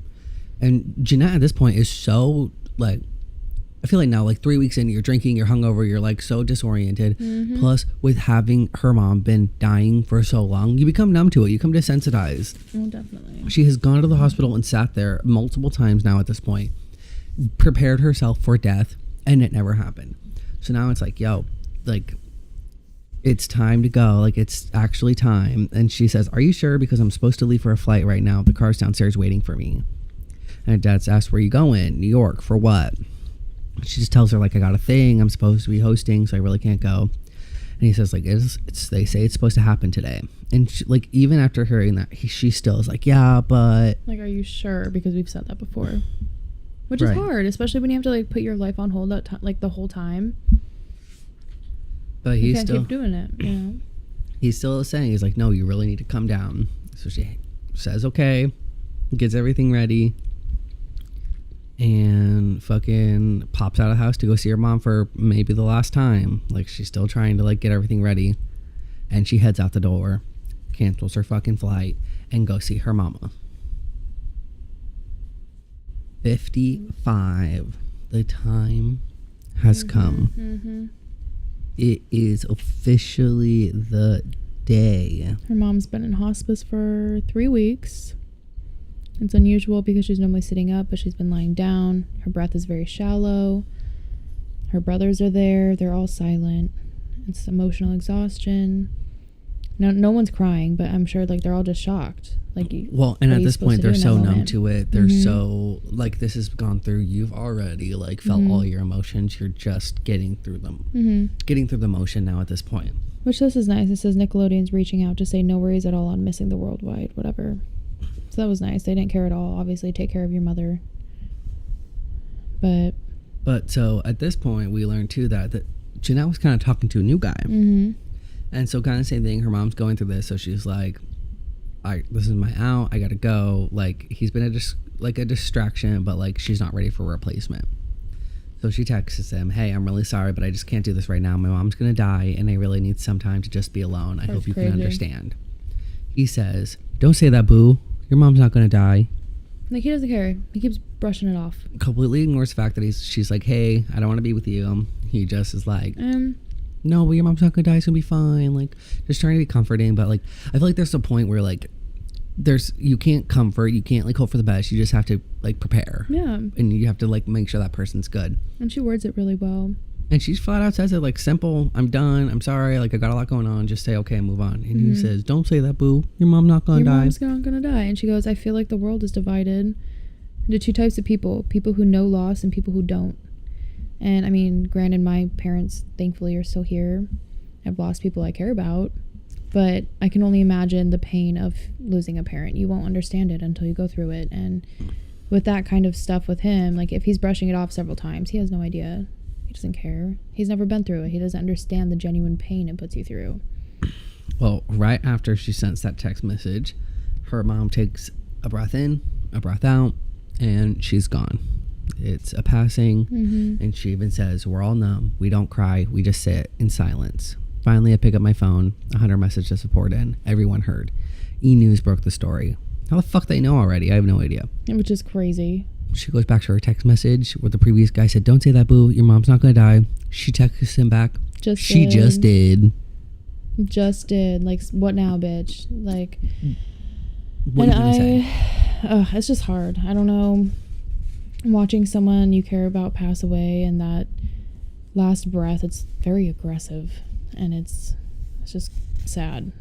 And Jeanette at this point is so I feel like now 3 weeks in, you're drinking, you're hungover, you're so disoriented. Mm-hmm. Plus with having her mom been dying for so long, you become numb to it. You become desensitized. Oh, definitely. She has gone to the hospital and sat there multiple times now at this point, prepared herself for death, and it never happened. So now it's it's time to go. It's actually time. And she says, are you sure? Because I'm supposed to leave for a flight right now. The car's downstairs waiting for me. And her dad's asked, where you going? New York. For what? She just tells her, I got a thing I'm supposed to be hosting, so I really can't go. And he says, they say it's supposed to happen today. And she, even after hearing that, she still is yeah, but... are you sure? Because we've said that before. Which is hard, especially when you have to, put your life on hold the whole time. But he's can't keep doing it, you know? He's still saying, he's no, you really need to come down. So she says, okay, gets everything ready, and fucking pops out of the house to go see her mom for maybe the last time. She's still trying to get everything ready, and she heads out the door, cancels her fucking flight, and go see her mama. 55. The time has come. Mm-hmm. It is officially the day. Her mom's been in hospice for 3 weeks. It's unusual because she's normally sitting up, but she's been lying down. Her breath is very shallow. Her brothers are there. They're all silent. It's emotional exhaustion. No one's crying, but I'm sure they're all just shocked. And at this point they're so numb to it. They're so this has gone through. You've already felt all your emotions. You're just getting through them. Getting through the motion now at this point. Which this is nice. It says Nickelodeon's reaching out to say no worries at all on missing the worldwide, whatever. So that was nice. They didn't care at all. Obviously, take care of your mother. But so at this point, we learned too that Jeanette was kind of talking to a new guy. Mm-hmm. And so kind of same thing. Her mom's going through this, so she's like, this is my out. I gotta go. He's been a distraction, but she's not ready for a replacement. So she texts him, hey, I'm really sorry, but I just can't do this right now. My mom's gonna die, and I really need some time to just be alone. I hope you can understand. He says, don't say that, boo. Your mom's not gonna die. He doesn't care. He keeps brushing it off. Completely ignores the fact that she's like, hey, I don't want to be with you. He just is no, but your mom's not gonna die. It's gonna be fine. Just trying to be comforting, but I feel there's a point where you can't comfort, you can't hope for the best. You just have to prepare. Yeah. And you have to make sure that person's good. And she words it really well. And she flat out says it simple. I'm done. I'm sorry. I got a lot going on. Just say okay and move on. And he says, don't say that, boo. Your mom's not gonna die. Your mom's not gonna die. And she goes, I feel like the world is divided into two types of people who know loss and people who don't. And I mean, granted, my parents thankfully are still here. I've lost people I care about, But I can only imagine the pain of losing a parent. You won't understand it until you go through it. And with that kind of stuff with him, like if he's brushing it off several times, he has no idea. He doesn't care. He's never been through it. He doesn't understand the genuine pain it puts you through. Well, right after she sends that text message, her mom takes a breath in, a breath out, and she's gone. It's a passing, and she even says, we're all numb. We don't cry. We just sit in silence. Finally, I pick up my phone. 100 messages to report in. Everyone heard. E-News broke the story. How the fuck they know already? I have no idea. Which is crazy. She goes back to her text message where the previous guy said, don't say that, boo. Your mom's not going to die. She texts him back. She just did. Just did. Like, what now, bitch? Like, what are you going to say? It's just hard. I don't know. Watching someone you care about pass away and that last breath, it's very aggressive. And it's just sad.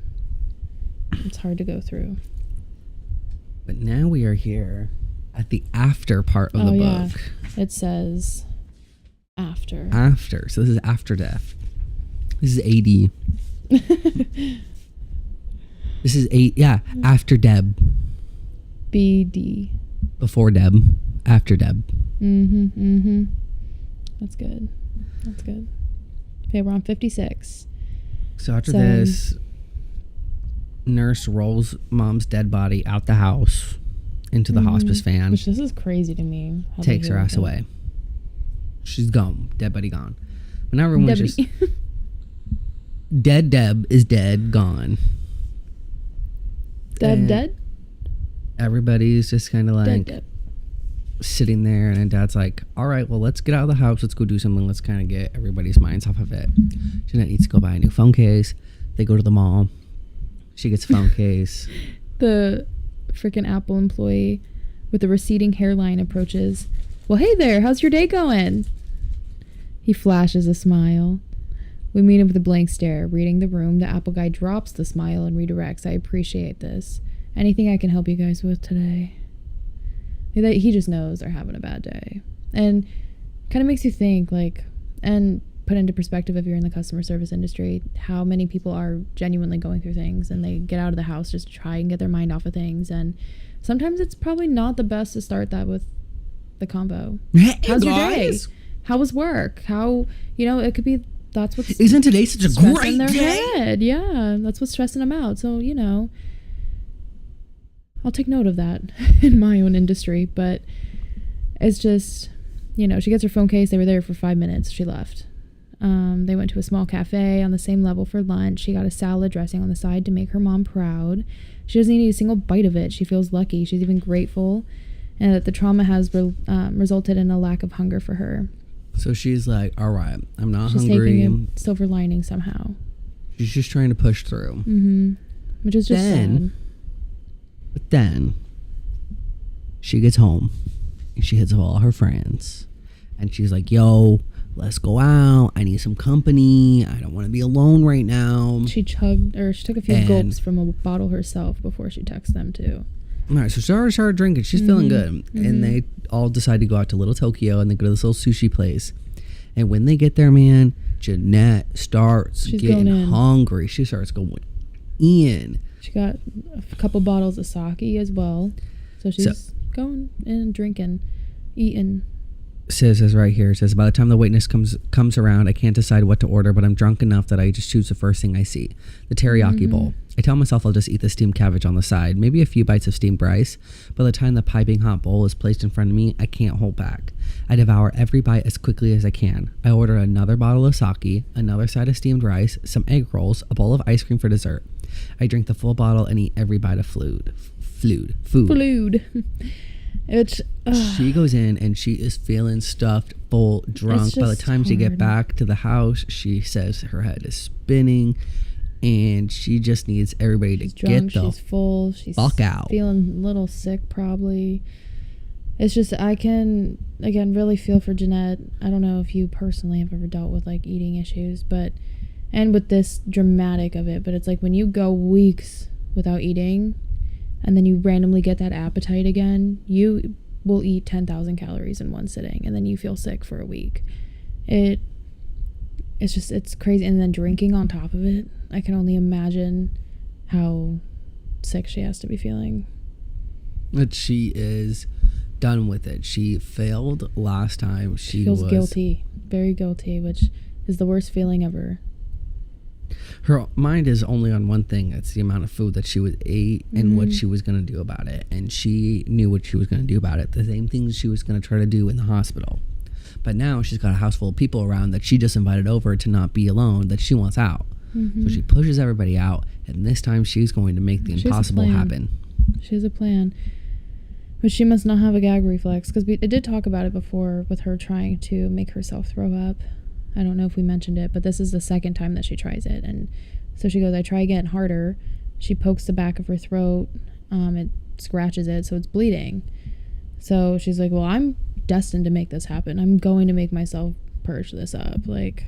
It's hard to go through. But now we are here at the after part of the book. It says after. After. So this is after death. This is AD. This is after Deb. BD. Before Deb. After Deb. That's good. That's good. Okay, we're on 56. So after this, nurse rolls mom's dead body out the house into the hospice van. Which, this is crazy to me. Takes her ass away. She's gone. Dead body gone. But now everyone's just... Dead Deb is dead, gone. Dead? Everybody's just kind of like... Dead. Sitting there, and Dad's like, all right, well, let's get out of the house, let's go do something, let's kind of get everybody's minds off of it. Jeanette needs to go buy a new phone case. They go to the mall. She gets a phone case. The freaking Apple employee with the receding hairline approaches. Well, hey there, how's your day going? He flashes a smile. We meet him with a blank stare. Reading the room, the Apple guy drops the smile and redirects. I appreciate this. Anything I can help you guys with today? He just knows they're having a bad day. And kind of makes you think, like, and put into perspective if you're in the customer service industry, how many people are genuinely going through things and they get out of the house just to try and get their mind off of things. And sometimes it's probably not the best to start that with the combo. Hey, how's your guys. day? How was work? How, it could be, that's what's... Isn't today such a great their day? Head. Yeah, that's what's stressing them out. So, I'll take note of that in my own industry, but it's just, she gets her phone case. They were there for 5 minutes. She left. They went to a small cafe on the same level for lunch. She got a salad dressing on the side to make her mom proud. She doesn't eat a single bite of it. She feels lucky. She's even grateful, and that the trauma has resulted in a lack of hunger for her. So she's like, all right, I'm not She's hungry. Taking a silver lining somehow. She's just trying to push through. Which is just sad. But then she gets home and she hits up all her friends and she's like, yo, let's go out. I need some company. I don't want to be alone right now. She took a few gulps from a bottle herself before she texted them too. All right, so she already started drinking. She's feeling good. And they all decide to go out to Little Tokyo and they go to this little sushi place. And when they get there, man, Jeanette starts getting hungry. She starts going in. She got a couple bottles of sake as well. So she's going and drinking, eating. Says right here, says, by the time the waitress comes around, I can't decide what to order, but I'm drunk enough that I just choose the first thing I see. The teriyaki bowl. I tell myself I'll just eat the steamed cabbage on the side, maybe a few bites of steamed rice. By the time the piping hot bowl is placed in front of me, I can't hold back. I devour every bite as quickly as I can. I order another bottle of sake, another side of steamed rice, some egg rolls, a bowl of ice cream for dessert. I drink the full bottle and eat every bite of food. It's she goes in and she is feeling stuffed, full, drunk. By the time she get back to the house, she says her head is spinning and she just needs everybody to get the she's full, she's fuck out. Feeling a little sick probably. It's just, I can again really feel for Jeanette. I don't know if you personally have ever dealt with like eating issues, but and with this dramatic of it, but it's like when you go weeks without eating and then you randomly get that appetite again, you will eat 10,000 calories in one sitting and then you feel sick for a week. It's it's crazy. And then drinking on top of it, I can only imagine how sick she has to be feeling. But she is done with it. She failed last time. She feels was guilty, very guilty, which is the worst feeling ever. Her mind is only on one thing. It's the amount of food that she ate and what she was going to do about it. And she knew what she was going to do about it. The same things she was going to try to do in the hospital. But now she's got a house full of people around that she just invited over to not be alone, that she wants out. So she pushes everybody out. And this time she's going to make the impossible happen. She has a plan. But she must not have a gag reflex. Because it did talk about it before with her trying to make herself throw up. I don't know if we mentioned it, but this is the second time that she tries it. And so she goes, I try again harder. She pokes the back of her throat. It scratches it, so it's bleeding. So she's like, well, I'm destined to make this happen. I'm going to make myself purge this up. Like,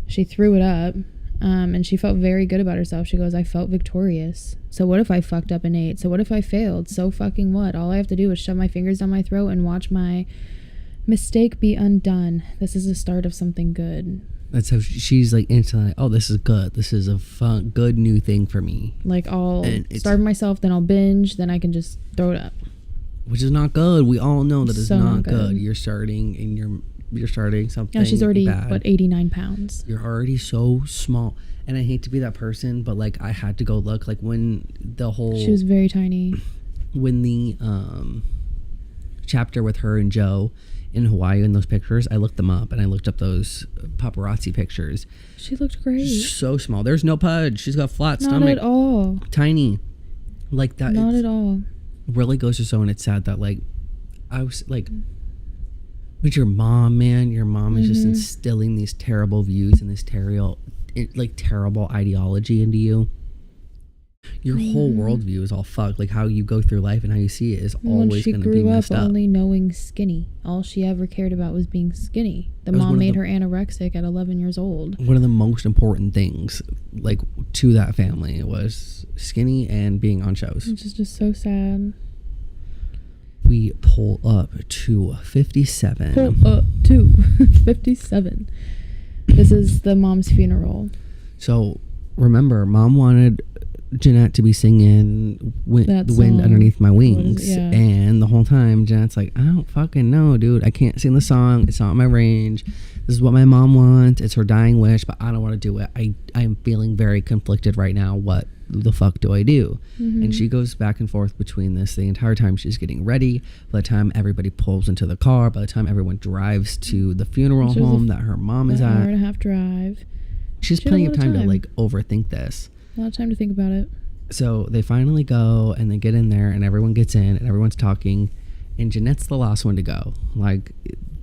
she threw it up, and she felt very good about herself. She goes, I felt victorious. So what if I fucked up and ate? So what if I failed? So fucking what? All I have to do is shove my fingers down my throat and watch my mistake be undone. This is the start of something good. That's how she's like instantly, oh, this is good. This is a fun, good new thing for me. Like, I'll starve myself, then I'll binge, then I can just throw it up. Which is not good. We all know that is not good. You're starting something. Yeah, she's already bad. 89 pounds. You're already so small. And I hate to be that person, but like I had to go look, like when the whole, she was very tiny. When the chapter with her and Joe in Hawaii in those pictures, I looked them up and I looked up those paparazzi pictures. She looked great. So small. There's no pudge. She's got flat stomach. Not at all. Tiny. Like that. Not at all. Really goes to show, and it's sad that like I was like, with your mom, man, your mom is just instilling these terrible views and this terrible ideology into you. Your whole worldview is all fucked. Like how you go through life and how you see it is always going to be messed up. She grew up only knowing skinny. All she ever cared about was being skinny. The mom made her anorexic at 11 years old. One of the most important things, like, to that family was skinny and being on shows. Which is just so sad. We pull up to 57. Pull up to 57. This is the mom's funeral. So, remember, Mom wanted Jeanette to be singing The Wind Underneath My Wings. And the whole time, Jeanette's like, I don't fucking know, dude. I can't sing the song. It's not my range. This is what my mom wants. It's her dying wish, but I don't want to do it. I am feeling very conflicted right now. What the fuck do I do? And she goes back and forth between this the entire time she's getting ready. By the time everybody pulls into the car, by the time everyone drives to the funeral home that her mom is at. Hour and a half drive. She has plenty of time to like overthink this. A lot of time to think about it. So they finally go and they get in there and everyone gets in and everyone's talking and Jeanette's the last one to go. Like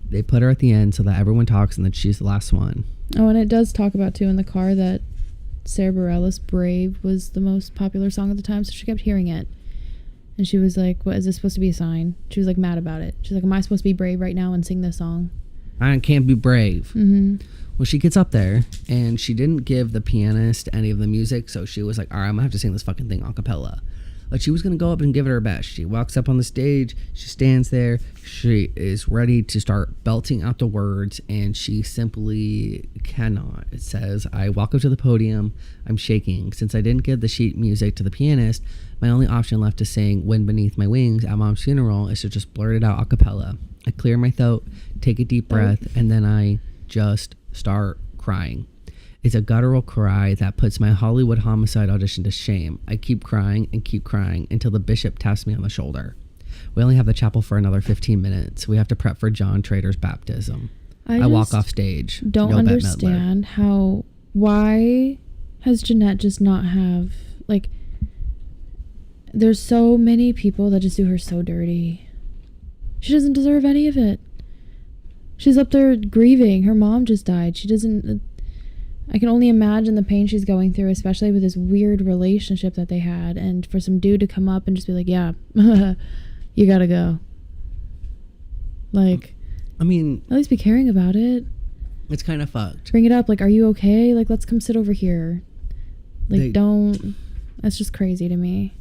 they put her at the end so that everyone talks and then she's the last one. Oh, and it does talk about too in the car that Sarah Bareilles' Brave was the most popular song at the time, so she kept hearing it. And she was like, what, is this supposed to be a sign? She was like mad about it. She's like, am I supposed to be brave right now and sing this song? I can't be brave. Well, she gets up there and she didn't give the pianist any of the music, so she was like, all right, I'm gonna have to sing this fucking thing a cappella. Like she was gonna go up and give it her best. She walks up on the stage, she stands there, she is ready to start belting out the words, and she simply cannot. It says, I walk up to the podium, I'm shaking. Since I didn't give the sheet music to the pianist, my only option left to sing Wind Beneath My Wings at Mom's funeral is to just blurt it out a cappella. I clear my throat, take a deep breath, and then I just start crying. It's a guttural cry that puts my Hollywood homicide audition to shame. I keep crying until the bishop taps me on the shoulder. We only have the chapel for another 15 minutes. We have to prep for John Trader's baptism. I walk off stage. Don't understand why has Jeanette just not have, like, there's so many people that just do her so dirty. She doesn't deserve any of it. She's up there grieving. Her mom just died. She doesn't... I can only imagine the pain she's going through, especially with this weird relationship that they had. And for some dude to come up and just be like, yeah, you gotta go. Like... I mean... At least be caring about it. It's kind of fucked. Bring it up. Like, are you okay? Like, let's come sit over here. Like, don't... That's just crazy to me.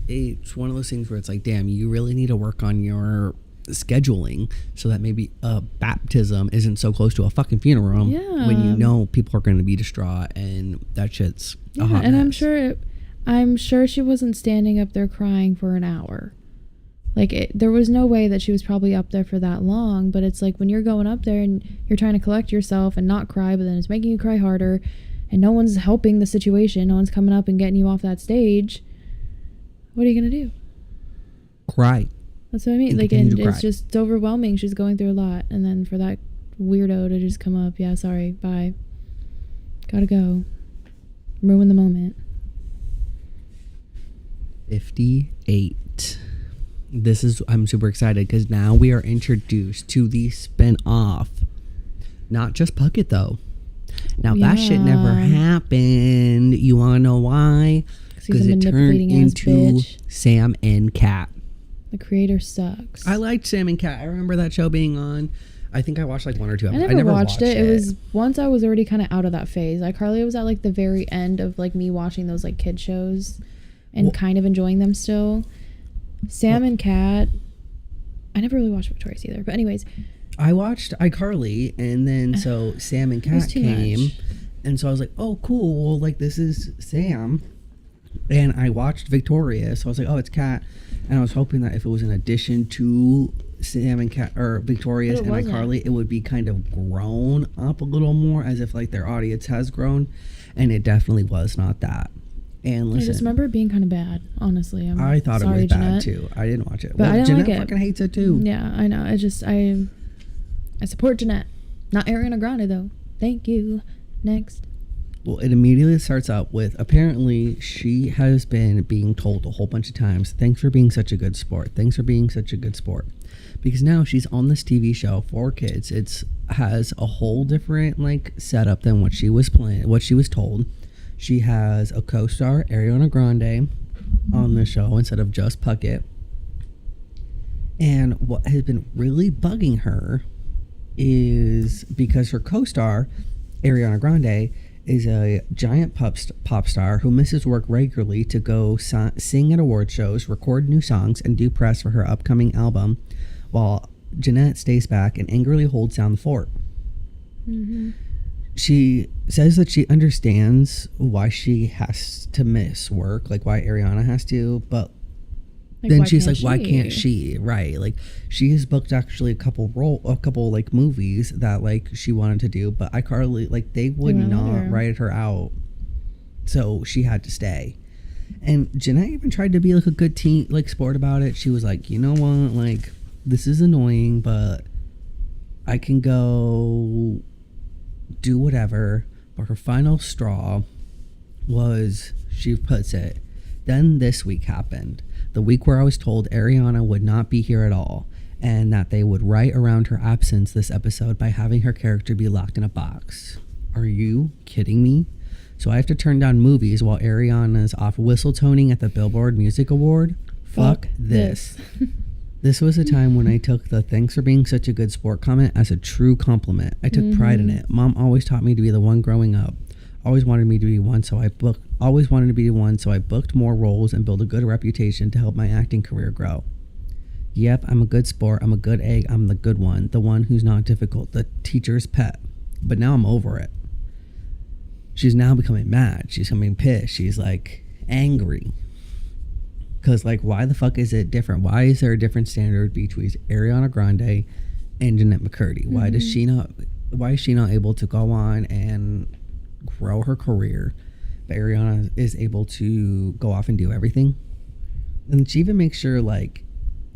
It's one of those things where it's like, damn, you really need to work on your scheduling so that maybe a baptism isn't so close to a fucking funeral Yeah. when you know people are going to be distraught and that shit's a hot and mess. I'm sure she wasn't standing up there crying for an hour. Like, there was no way that she was probably up there for that long, but it's like when you're going up there and you're trying to collect yourself and not cry, but then it's making you cry harder, and no one's helping the situation, no one's coming up and getting you off that stage, what are you going to do? Cry. That's what I mean. And Like, continue and to cry. it's just overwhelming. She's going through a lot, and then for that weirdo to just come up, yeah, sorry, bye. Gotta go. Ruin the moment. 58. I'm super excited because now we are introduced to the spin-off. Not just Puckett though. Now that shit never happened. You wanna know why? Because it turned into bitch. Sam and Cat. The creator sucks. I liked Sam and Cat. I remember that show being on. I think I watched like 1 or 2 I episodes. never watched it. It was once I was already kind of out of that phase. iCarly was at like the very end of like me watching those like kid shows and kind of enjoying them still. Sam and Cat. I never really watched Victorious either. But anyways, I watched iCarly, and then so Sam and Cat came, much. and so I was like, oh cool, well, like this is Sam, and I watched Victoria, so I was like, oh, it's Cat, and I was hoping that if it was an addition to Sam and Cat or Victorious and iCarly, it would be kind of grown up a little more, as if like their audience has grown, and it definitely was not that. And listen, I just remember it being kind of bad, honestly. I thought sorry, it was bad Jeanette. too. I didn't watch it. But I didn't Jeanette like it. fucking hates it too. Yeah, I know. I support Jeanette. Not Ariana Grande though. Thank you. Next. Well, it immediately starts out with apparently she has been being told a whole bunch of times, thanks for being such a good sport. Thanks for being such a good sport. Because now she's on this TV show for kids. It's has a whole different like setup than what she was told. She has a co-star, Ariana Grande, on the show instead of just Puckett. And what has been really bugging her is because her co-star, Ariana Grande, is a giant pop star who misses work regularly to go sing at award shows, record new songs, and do press for her upcoming album, while Jeanette stays back and angrily holds down the fort. Mm-hmm. She says that she understands why she has to miss work, like why Ariana has to, but then she's like, why can't she? Right. Like she has booked actually a couple like movies that like she wanted to do, but iCarly, like they would not write her out. So she had to stay. And Jeanette even tried to be like a good teen, like sport about it. She was like, you know what? Like this is annoying, but I can go do whatever. But her final straw was, she puts it, then this week happened. The week where I was told Ariana would not be here at all, and that they would write around her absence this episode by having her character be locked in a box. Are you kidding me? So I have to turn down movies while Ariana's off whistle toning at the Billboard Music Award? Fuck this. This was a time when I took the thanks for being such a good sport comment as a true compliment. I took pride in it. Mom always taught me to be the one growing up. Always wanted me to be one, so I booked more roles and built a good reputation to help my acting career grow. Yep, I'm a good sport. I'm a good egg. I'm the good one. The one who's not difficult. The teacher's pet. But now I'm over it. She's now becoming mad. She's becoming pissed. She's like angry. Because like, why the fuck is it different? Why is there a different standard between Ariana Grande and Jeanette McCurdy? Why is she not able to go on and grow her career, but Ariana is able to go off and do everything? And she even makes sure, like,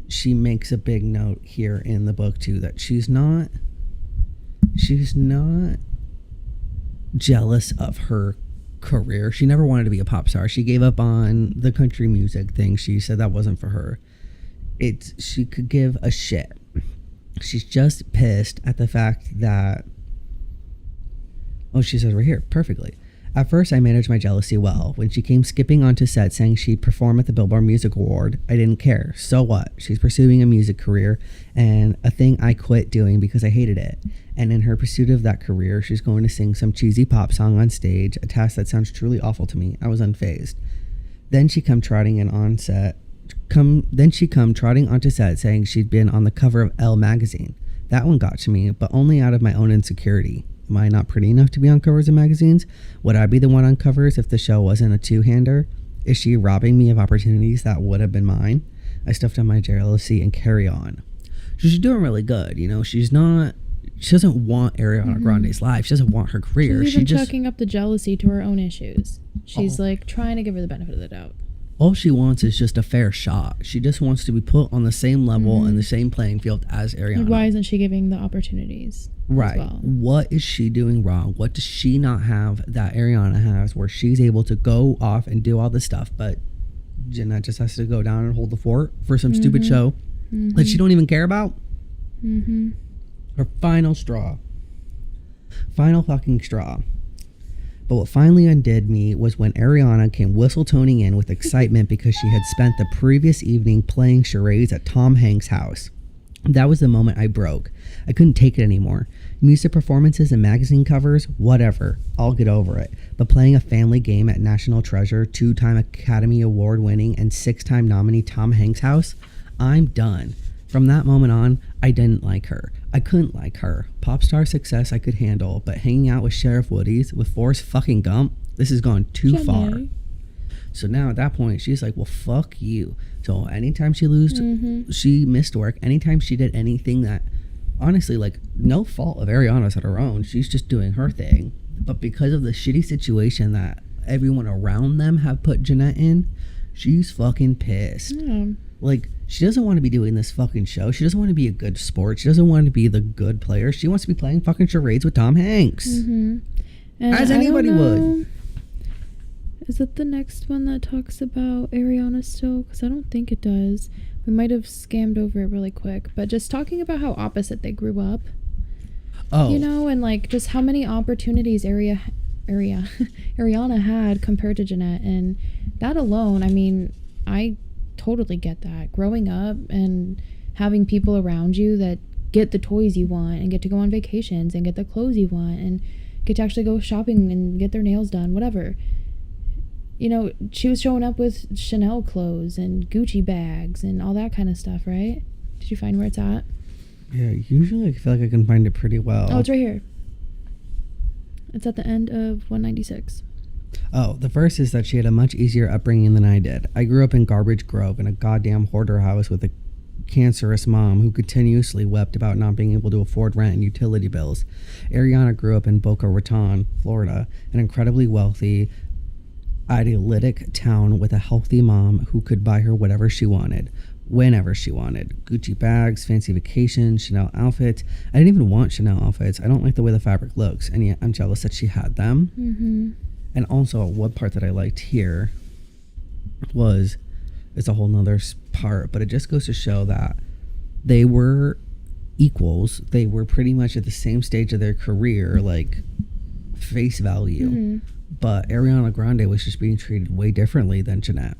she makes a big note here in the book too, that she's not jealous of her career. She never wanted to be a pop star. She gave up on the country music thing. She said that wasn't for her. She could give a shit. She's just pissed at the fact that, oh, she says right here perfectly. At first, I managed my jealousy well. When she came skipping onto set saying she'd perform at the Billboard Music Award, I didn't care. So what? She's pursuing a music career, and a thing I quit doing because I hated it. And in her pursuit of that career, she's going to sing some cheesy pop song on stage, a task that sounds truly awful to me. I was unfazed. Then she come trotting in on set she come trotting onto set saying she'd been on the cover of Elle magazine. That one got to me, but only out of my own insecurity. Am I not pretty enough to be on covers of magazines? Would I be the one on covers if the show wasn't a two-hander? Is she robbing me of opportunities that would have been mine? I stuffed on my jealousy and carry on. So she's doing really good, you know. She doesn't want Ariana Grande's life. She doesn't want her career. She's even chalking up the jealousy to her own issues. She's like trying to give her the benefit of the doubt. All she wants is just a fair shot. She just wants to be put on the same level and the same playing field as Ariana. Like, why isn't she giving the opportunities? Right. As well? What is she doing wrong? What does she not have that Ariana has where she's able to go off and do all this stuff, but Jeanette just has to go down and hold the fort for some stupid show that she don't even care about? Her final straw. Final fucking straw. But what finally undid me was when Ariana came whistle-toning in with excitement because she had spent the previous evening playing charades at Tom Hanks' house. That was the moment I broke. I couldn't take it anymore. Music performances and magazine covers, whatever. I'll get over it. But playing a family game at National Treasure, 2-time Academy Award winning and 6-time nominee Tom Hanks' house, I'm done. From that moment on, I didn't like her. I couldn't like her. Pop star success I could handle, but hanging out with Sheriff Woody's with Forrest fucking Gump, this has gone too far. So now at that point, she's like, well, fuck you. So anytime she she missed work, anytime she did anything that, honestly, like, no fault of Ariana's at her own. She's just doing her thing. But because of the shitty situation that everyone around them have put Jeanette in, she's fucking pissed. Like, she doesn't want to be doing this fucking show. She doesn't want to be a good sport. She doesn't want to be the good player. She wants to be playing fucking charades with Tom Hanks. As anybody would. Is it the next one that talks about Ariana still? Because I don't think it does. We might have scammed over it really quick. But just talking about how opposite they grew up. Oh. You know, and like just how many opportunities Ariana had compared to Jeanette. And that alone, I mean, I totally get that. Growing up and having people around you that get the toys you want and get to go on vacations and get the clothes you want and get to actually go shopping and get their nails done, whatever. You know, she was showing up with Chanel clothes and Gucci bags and all that kind of stuff, right? Did you find where it's at? Yeah, usually I feel like I can find it pretty well. Oh, it's right here. It's at the end of 196. Oh, the first is that she had a much easier upbringing than I did. I grew up in Garbage Grove in a goddamn hoarder house with a cancerous mom who continuously wept about not being able to afford rent and utility bills. Ariana grew up in Boca Raton, Florida, an incredibly wealthy, idyllic town with a healthy mom who could buy her whatever she wanted, whenever she wanted. Gucci bags, fancy vacations, Chanel outfits. I didn't even want Chanel outfits. I don't like the way the fabric looks, and yet I'm jealous that she had them. And also, one part that I liked here was, it's a whole nother part, but it just goes to show that they were equals. They were pretty much at the same stage of their career, like face value. But Ariana Grande was just being treated way differently than Jeanette.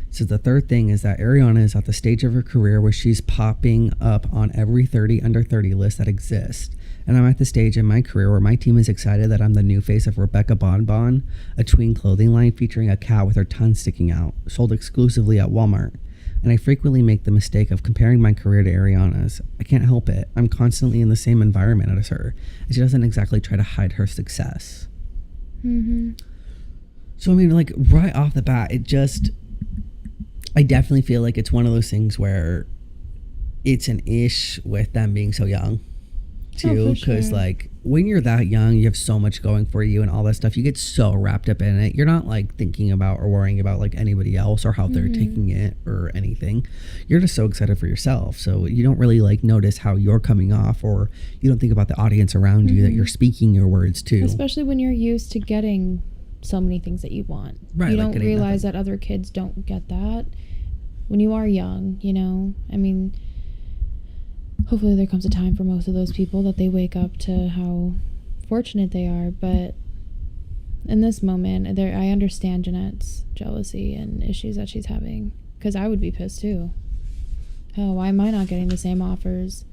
So the third thing is that Ariana is at the stage of her career where she's popping up on every 30 under 30 list that exists. And I'm at the stage in my career where my team is excited that I'm the new face of Rebecca Bonbon, a tween clothing line featuring a cat with her tongue sticking out, sold exclusively at Walmart. And I frequently make the mistake of comparing my career to Ariana's. I can't help it. I'm constantly in the same environment as her, and she doesn't exactly try to hide her success. So, I mean, like, right off the bat, I definitely feel like it's one of those things where it's an ish with them being so young. Too, because like when you're that young, you have so much going for you and all that stuff. You get so wrapped up in it. You're not like thinking about or worrying about like anybody else or how they're taking it or anything. You're just so excited for yourself. So you don't really like notice how you're coming off, or you don't think about the audience around you that you're speaking your words to. Especially when you're used to getting so many things that you want. Right, you like don't realize that other kids don't get that when you are young, you know? I mean, hopefully there comes a time for most of those people that they wake up to how fortunate they are. But in this moment, I understand Jeanette's jealousy and issues that she's having, because I would be pissed too. Hell, why am I not getting the same offers?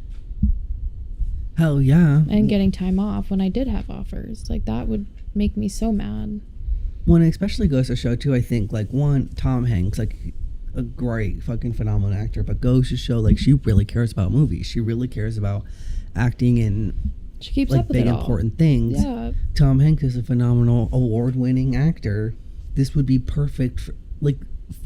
Hell yeah. And getting time off when I did have offers. Like, that would make me so mad. Well, it especially goes to show too, I think, like, one, Tom Hanks, like, a great fucking phenomenal actor, but goes to show like she really cares about movies. She really cares about acting and She keeps like up with big it all. important things. Yeah. Tom Hanks is a phenomenal award-winning actor. This would be perfect for, like,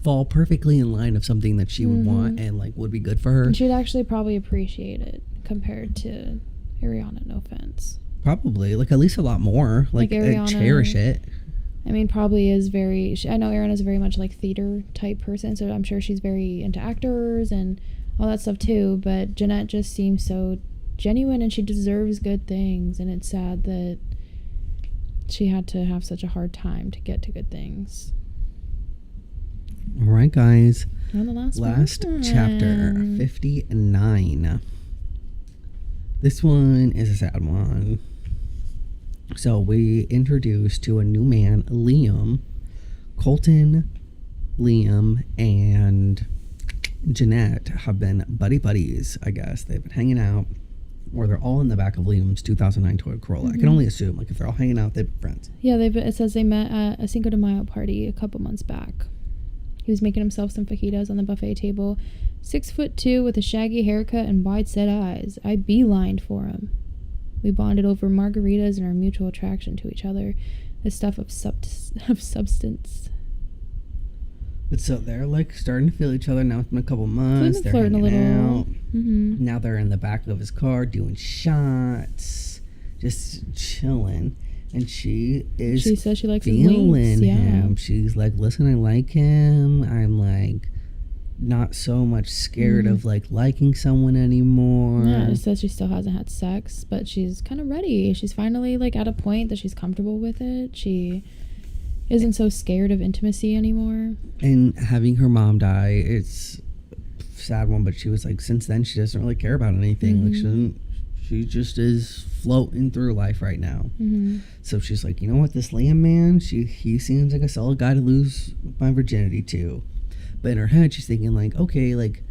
fall perfectly in line of something that she would want and like would be good for her. And she'd actually probably appreciate it compared to Ariana, no offense. Probably, like, at least a lot more. Like Ariana, cherish it. I mean, probably is very... I know Ariana's very much like theater type person, so I'm sure she's very into actors and all that stuff too, but Jeanette just seems so genuine and she deserves good things, and it's sad that she had to have such a hard time to get to good things. All right, guys. On the Last chapter, 59. This one is a sad one. So we introduced to a new man, Liam. Colton, Liam, and Jeanette have been buddies, I guess. They've been hanging out, or they're all in the back of Liam's 2009 Toyota Corolla. I can only assume, like, if they're all hanging out, they've been friends. Yeah, it says they met at a Cinco de Mayo party a couple months back. He was making himself some fajitas on the buffet table. 6'2" with a shaggy haircut and wide set eyes. I beelined for him. We bonded over margaritas and our mutual attraction to each other. The stuff of substance. But so they're like starting to feel each other now. It's been a couple months. They're They're flirting a hanging little. out. Mm-hmm. Now they're in the back of his car doing shots, just chilling. And she says she likes his feeling winks, yeah. him. She's like, listen, I like him. I'm like not so much scared of like liking someone anymore. Yeah, it says she still hasn't had sex, but she's kind of ready. She's finally like at a point that she's comfortable with it. She isn't so scared of intimacy anymore. And having her mom die, it's a sad one, but she was like, since then she doesn't really care about anything. Like she just is floating through life right now. So she's like, you know what, this Liam man, he seems like a solid guy to lose my virginity to. But in her head, she's thinking like, okay, like,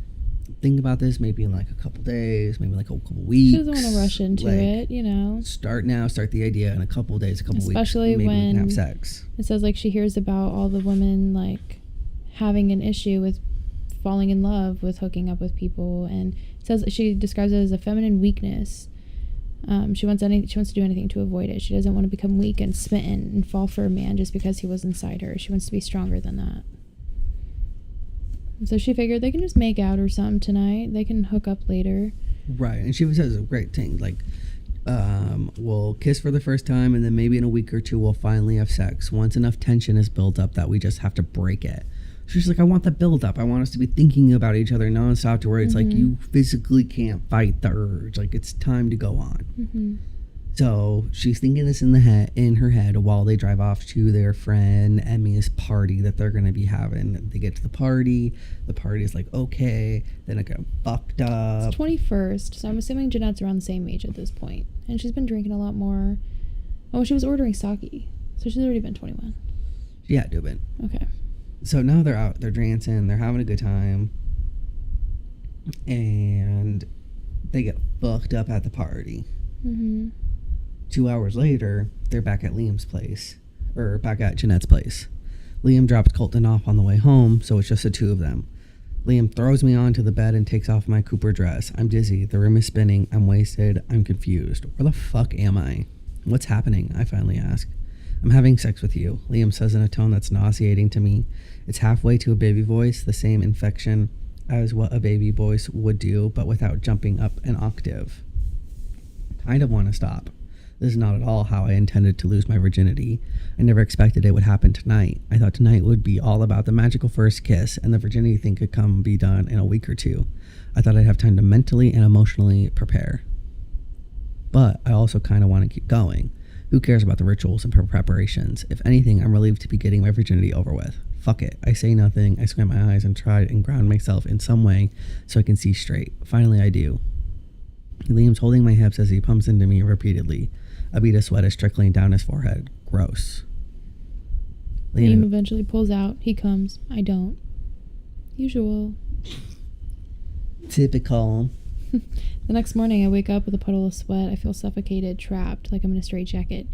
think about this maybe in like a couple days, maybe like a couple weeks. She doesn't want to rush into like, it, you know. Start the idea in a couple days, a couple Especially weeks. Maybe when we can have sex. It says like she hears about all the women like having an issue with falling in love with hooking up with people, and it says she describes it as a feminine weakness. She wants to do anything to avoid it. She doesn't want to become weak and smitten and fall for a man just because he was inside her. She wants to be stronger than that. So she figured they can just make out or something tonight. They can hook up later. Right. And she says a great thing. Like, we'll kiss for the first time, and then maybe in a week or two we'll finally have sex. Once enough tension is built up that we just have to break it. She's like, I want the build up. I want us to be thinking about each other nonstop to where it's like you physically can't fight the urge. Like, it's time to go on. So she's thinking this in her head while they drive off to their friend Emmy's party that they're going to be having. They get to the party. The party is like, okay. Then it got fucked up. It's 21st, so I'm assuming Jeanette's around the same age at this point. And she's been drinking a lot more. Oh, she was ordering sake. So she's already been 21. Yeah, do it. Okay. So now they're out. They're dancing. They're having a good time. And they get fucked up at the party. 2 hours later, they're back at Liam's place. Or back at Jeanette's place. Liam drops Colton off on the way home, so it's just the two of them. Liam throws me onto the bed and takes off my Cooper dress. I'm dizzy. The room is spinning. I'm wasted. I'm confused. Where the fuck am I? What's happening? I finally ask. I'm having sex with you, Liam says in a tone that's nauseating to me. It's halfway to a baby voice, the same inflection as what a baby voice would do, but without jumping up an octave. Kind of want to stop. This is not at all how I intended to lose my virginity. I never expected it would happen tonight. I thought tonight would be all about the magical first kiss, and the virginity thing could come be done in a week or two. I thought I'd have time to mentally and emotionally prepare. But I also kind of want to keep going. Who cares about the rituals and preparations? If anything, I'm relieved to be getting my virginity over with. Fuck it. I say nothing. I squint my eyes and try and ground myself in some way so I can see straight. Finally, I do. Liam's holding my hips as he pumps into me repeatedly. A bead of sweat is trickling down his forehead. Gross. Liam eventually pulls out. He comes. I don't. Usual. Typical. The next morning, I wake up with a puddle of sweat. I feel suffocated, trapped, like I'm in a straitjacket.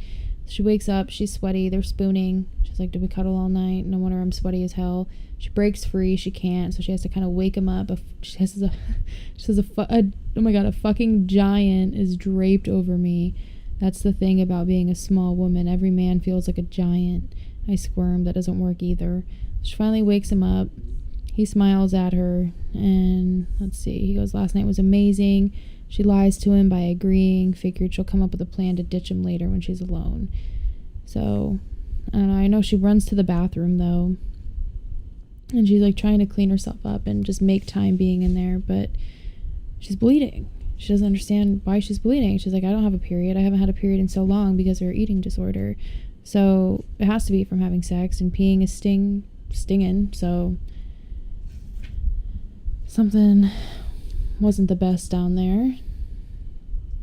She wakes up, she's sweaty, they're spooning. She's like, did we cuddle all night? No wonder I'm sweaty as hell. She breaks free, she can't, so she has to kind of wake him up. She says, oh my god, a fucking giant is draped over me. That's the thing about being a small woman. Every man feels like a giant. I squirm. That doesn't work either. She finally wakes him up. He smiles at her, and let's see. He goes, last night was amazing. She lies to him by agreeing, figured she'll come up with a plan to ditch him later when she's alone. So, I don't know. I know she runs to the bathroom, though, and she's like trying to clean herself up and just make time being in there, but she's bleeding. She doesn't understand why she's bleeding. She's like, I don't have a period. I haven't had a period in so long because of her eating disorder. So it has to be from having sex, and peeing is stinging. So something wasn't the best down there.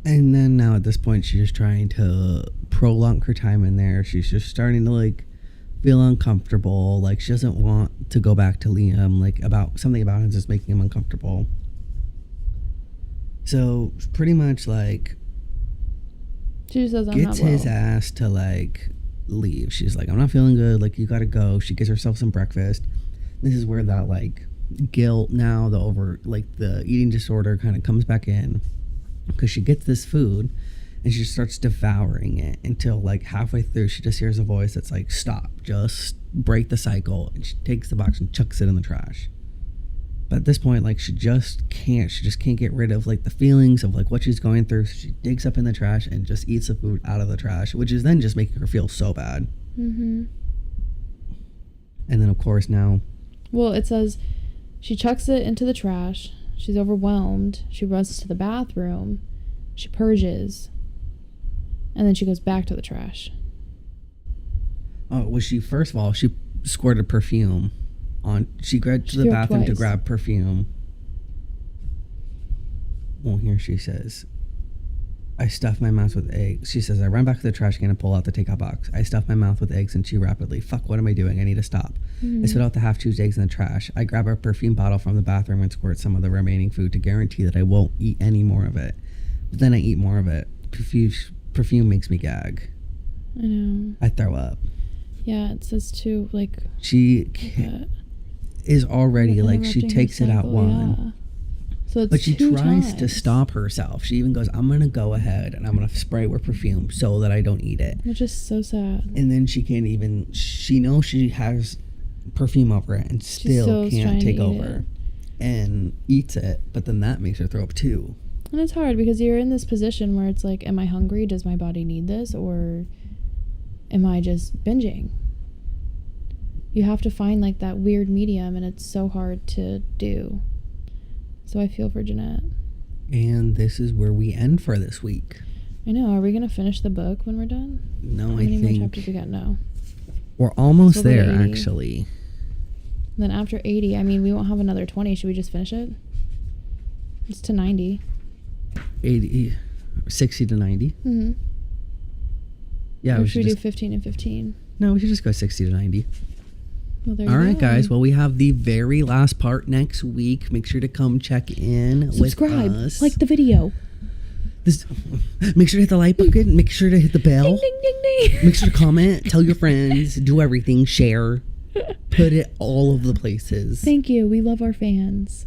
And then now at this point, she's just trying to prolong her time in there. She's just starting to like feel uncomfortable. Like she doesn't want to go back to Liam. Like something about him is just making him uncomfortable. So pretty much like She just says, I'm gets not well. his ass to like leave. She's like, I'm not feeling good. Like you gotta go. She gets herself some breakfast. This is where that like guilt now, the eating disorder kind of comes back in, because she gets this food and she starts devouring it until like halfway through she just hears a voice that's like, stop, just break the cycle. And she takes the box and chucks it in the trash. But at this point, like she just can't get rid of like the feelings of like what she's going through. So she digs up in the trash and just eats the food out of the trash, which is then just making her feel so bad. Mm-hmm. And then of course now, well, it says she chucks it into the trash. She's overwhelmed. She runs to the bathroom. She purges. And then she goes back to the trash. oh, first of all, she squirted perfume on. She grabbed to the bathroom twice to grab perfume. Well, here she says, I stuffed my mouth with eggs. She says, I run back to the trash can and pull out the takeout box. I stuff my mouth with eggs and chew rapidly. Fuck, what am I doing? I need to stop. I spit out the half-chewed eggs in the trash. I grab a perfume bottle from the bathroom and squirt some of the remaining food to guarantee that I won't eat any more of it. But then I eat more of it. Perfume makes me gag. I know. I throw up. Yeah, it says too, like... She is already, like, she takes it out one. Yeah. So it's But she tries times. to stop herself. She even goes, I'm going to go ahead and I'm going to spray with perfume so that I don't eat it. Which is so sad. And then she can't even... She knows she has perfume over it and still can't take over. And eats it. But then that makes her throw up too. And it's hard because you're in this position where it's like, am I hungry? Does my body need this? Or am I just binging? You have to find like that weird medium, and it's so hard to do. So I feel for Jeanette. And this is where we end for this week. I know. Are we going to finish the book when we're done? No, How I many more think chapters we got? No. we're almost So we'll go there, to 80. actually. Then after 80, I mean, we won't have another 20. Should we just finish it? It's to 90. 80, 60 to 90. Mm-hmm. Yeah, Or we should should we just... do 15 and 15? No, we should just go 60 to 90. Well, there All you right, go. guys. Well, we have the very last part next week. Make sure to come check in Subscribe. with us. Like the video. Make sure to hit the like button. Make sure to hit the bell. Ding, ding, ding, ding. Make sure to comment. Tell your friends. Do everything. Share. Put it all of the places. Thank you. We love our fans.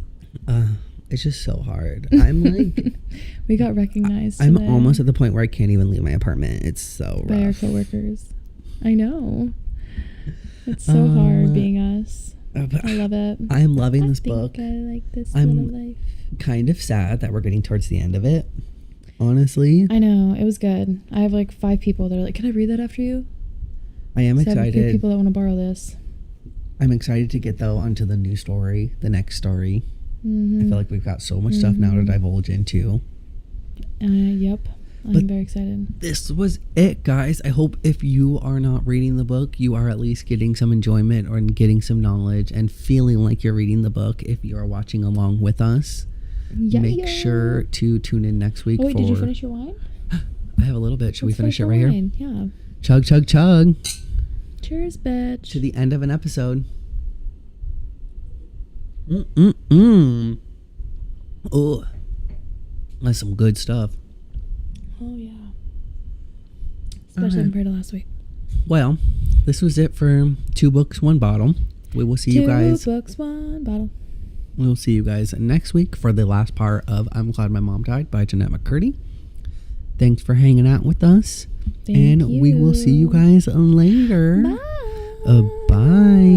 It's just so hard. I'm like... We got recognized I'm today almost at the point where I can't even leave my apartment. It's so by our rough. coworkers. I know. It's so hard being us. But I love it. I am loving this book. I like this I'm little life. kind of sad that we're getting towards the end of it. Honestly, I know. It was good. I have like 5 people that are like, can I read that after you? I am So I have a few excited. people that want to borrow this. I'm excited to get though onto the new story, the next story. Mm-hmm. I feel like we've got so much stuff now to divulge into. Yep. I'm But very excited. this was it, guys. I hope if you are not reading the book, you are at least getting some enjoyment or getting some knowledge and feeling like you're reading the book if you are watching along with us. Yeah. Make sure to tune in next week Oh, wait, for... did you finish your wine? I have a little bit. Should we Let's finish it the right here? wine. Yeah. Chug, chug, chug. Cheers, bitch. To the end of an episode. Mm-mm-mm. Oh, that's some good stuff. Oh, yeah. especially right. compared to last week. Well, this was it for 2 Books, 1 Bottle. We will see you guys. 2 books, 1 bottle. We'll see you guys next week for the last part of I'm Glad My Mom Died by Jeanette McCurdy. Thanks for hanging out with us. Thank and we will see you guys later. Bye. Bye.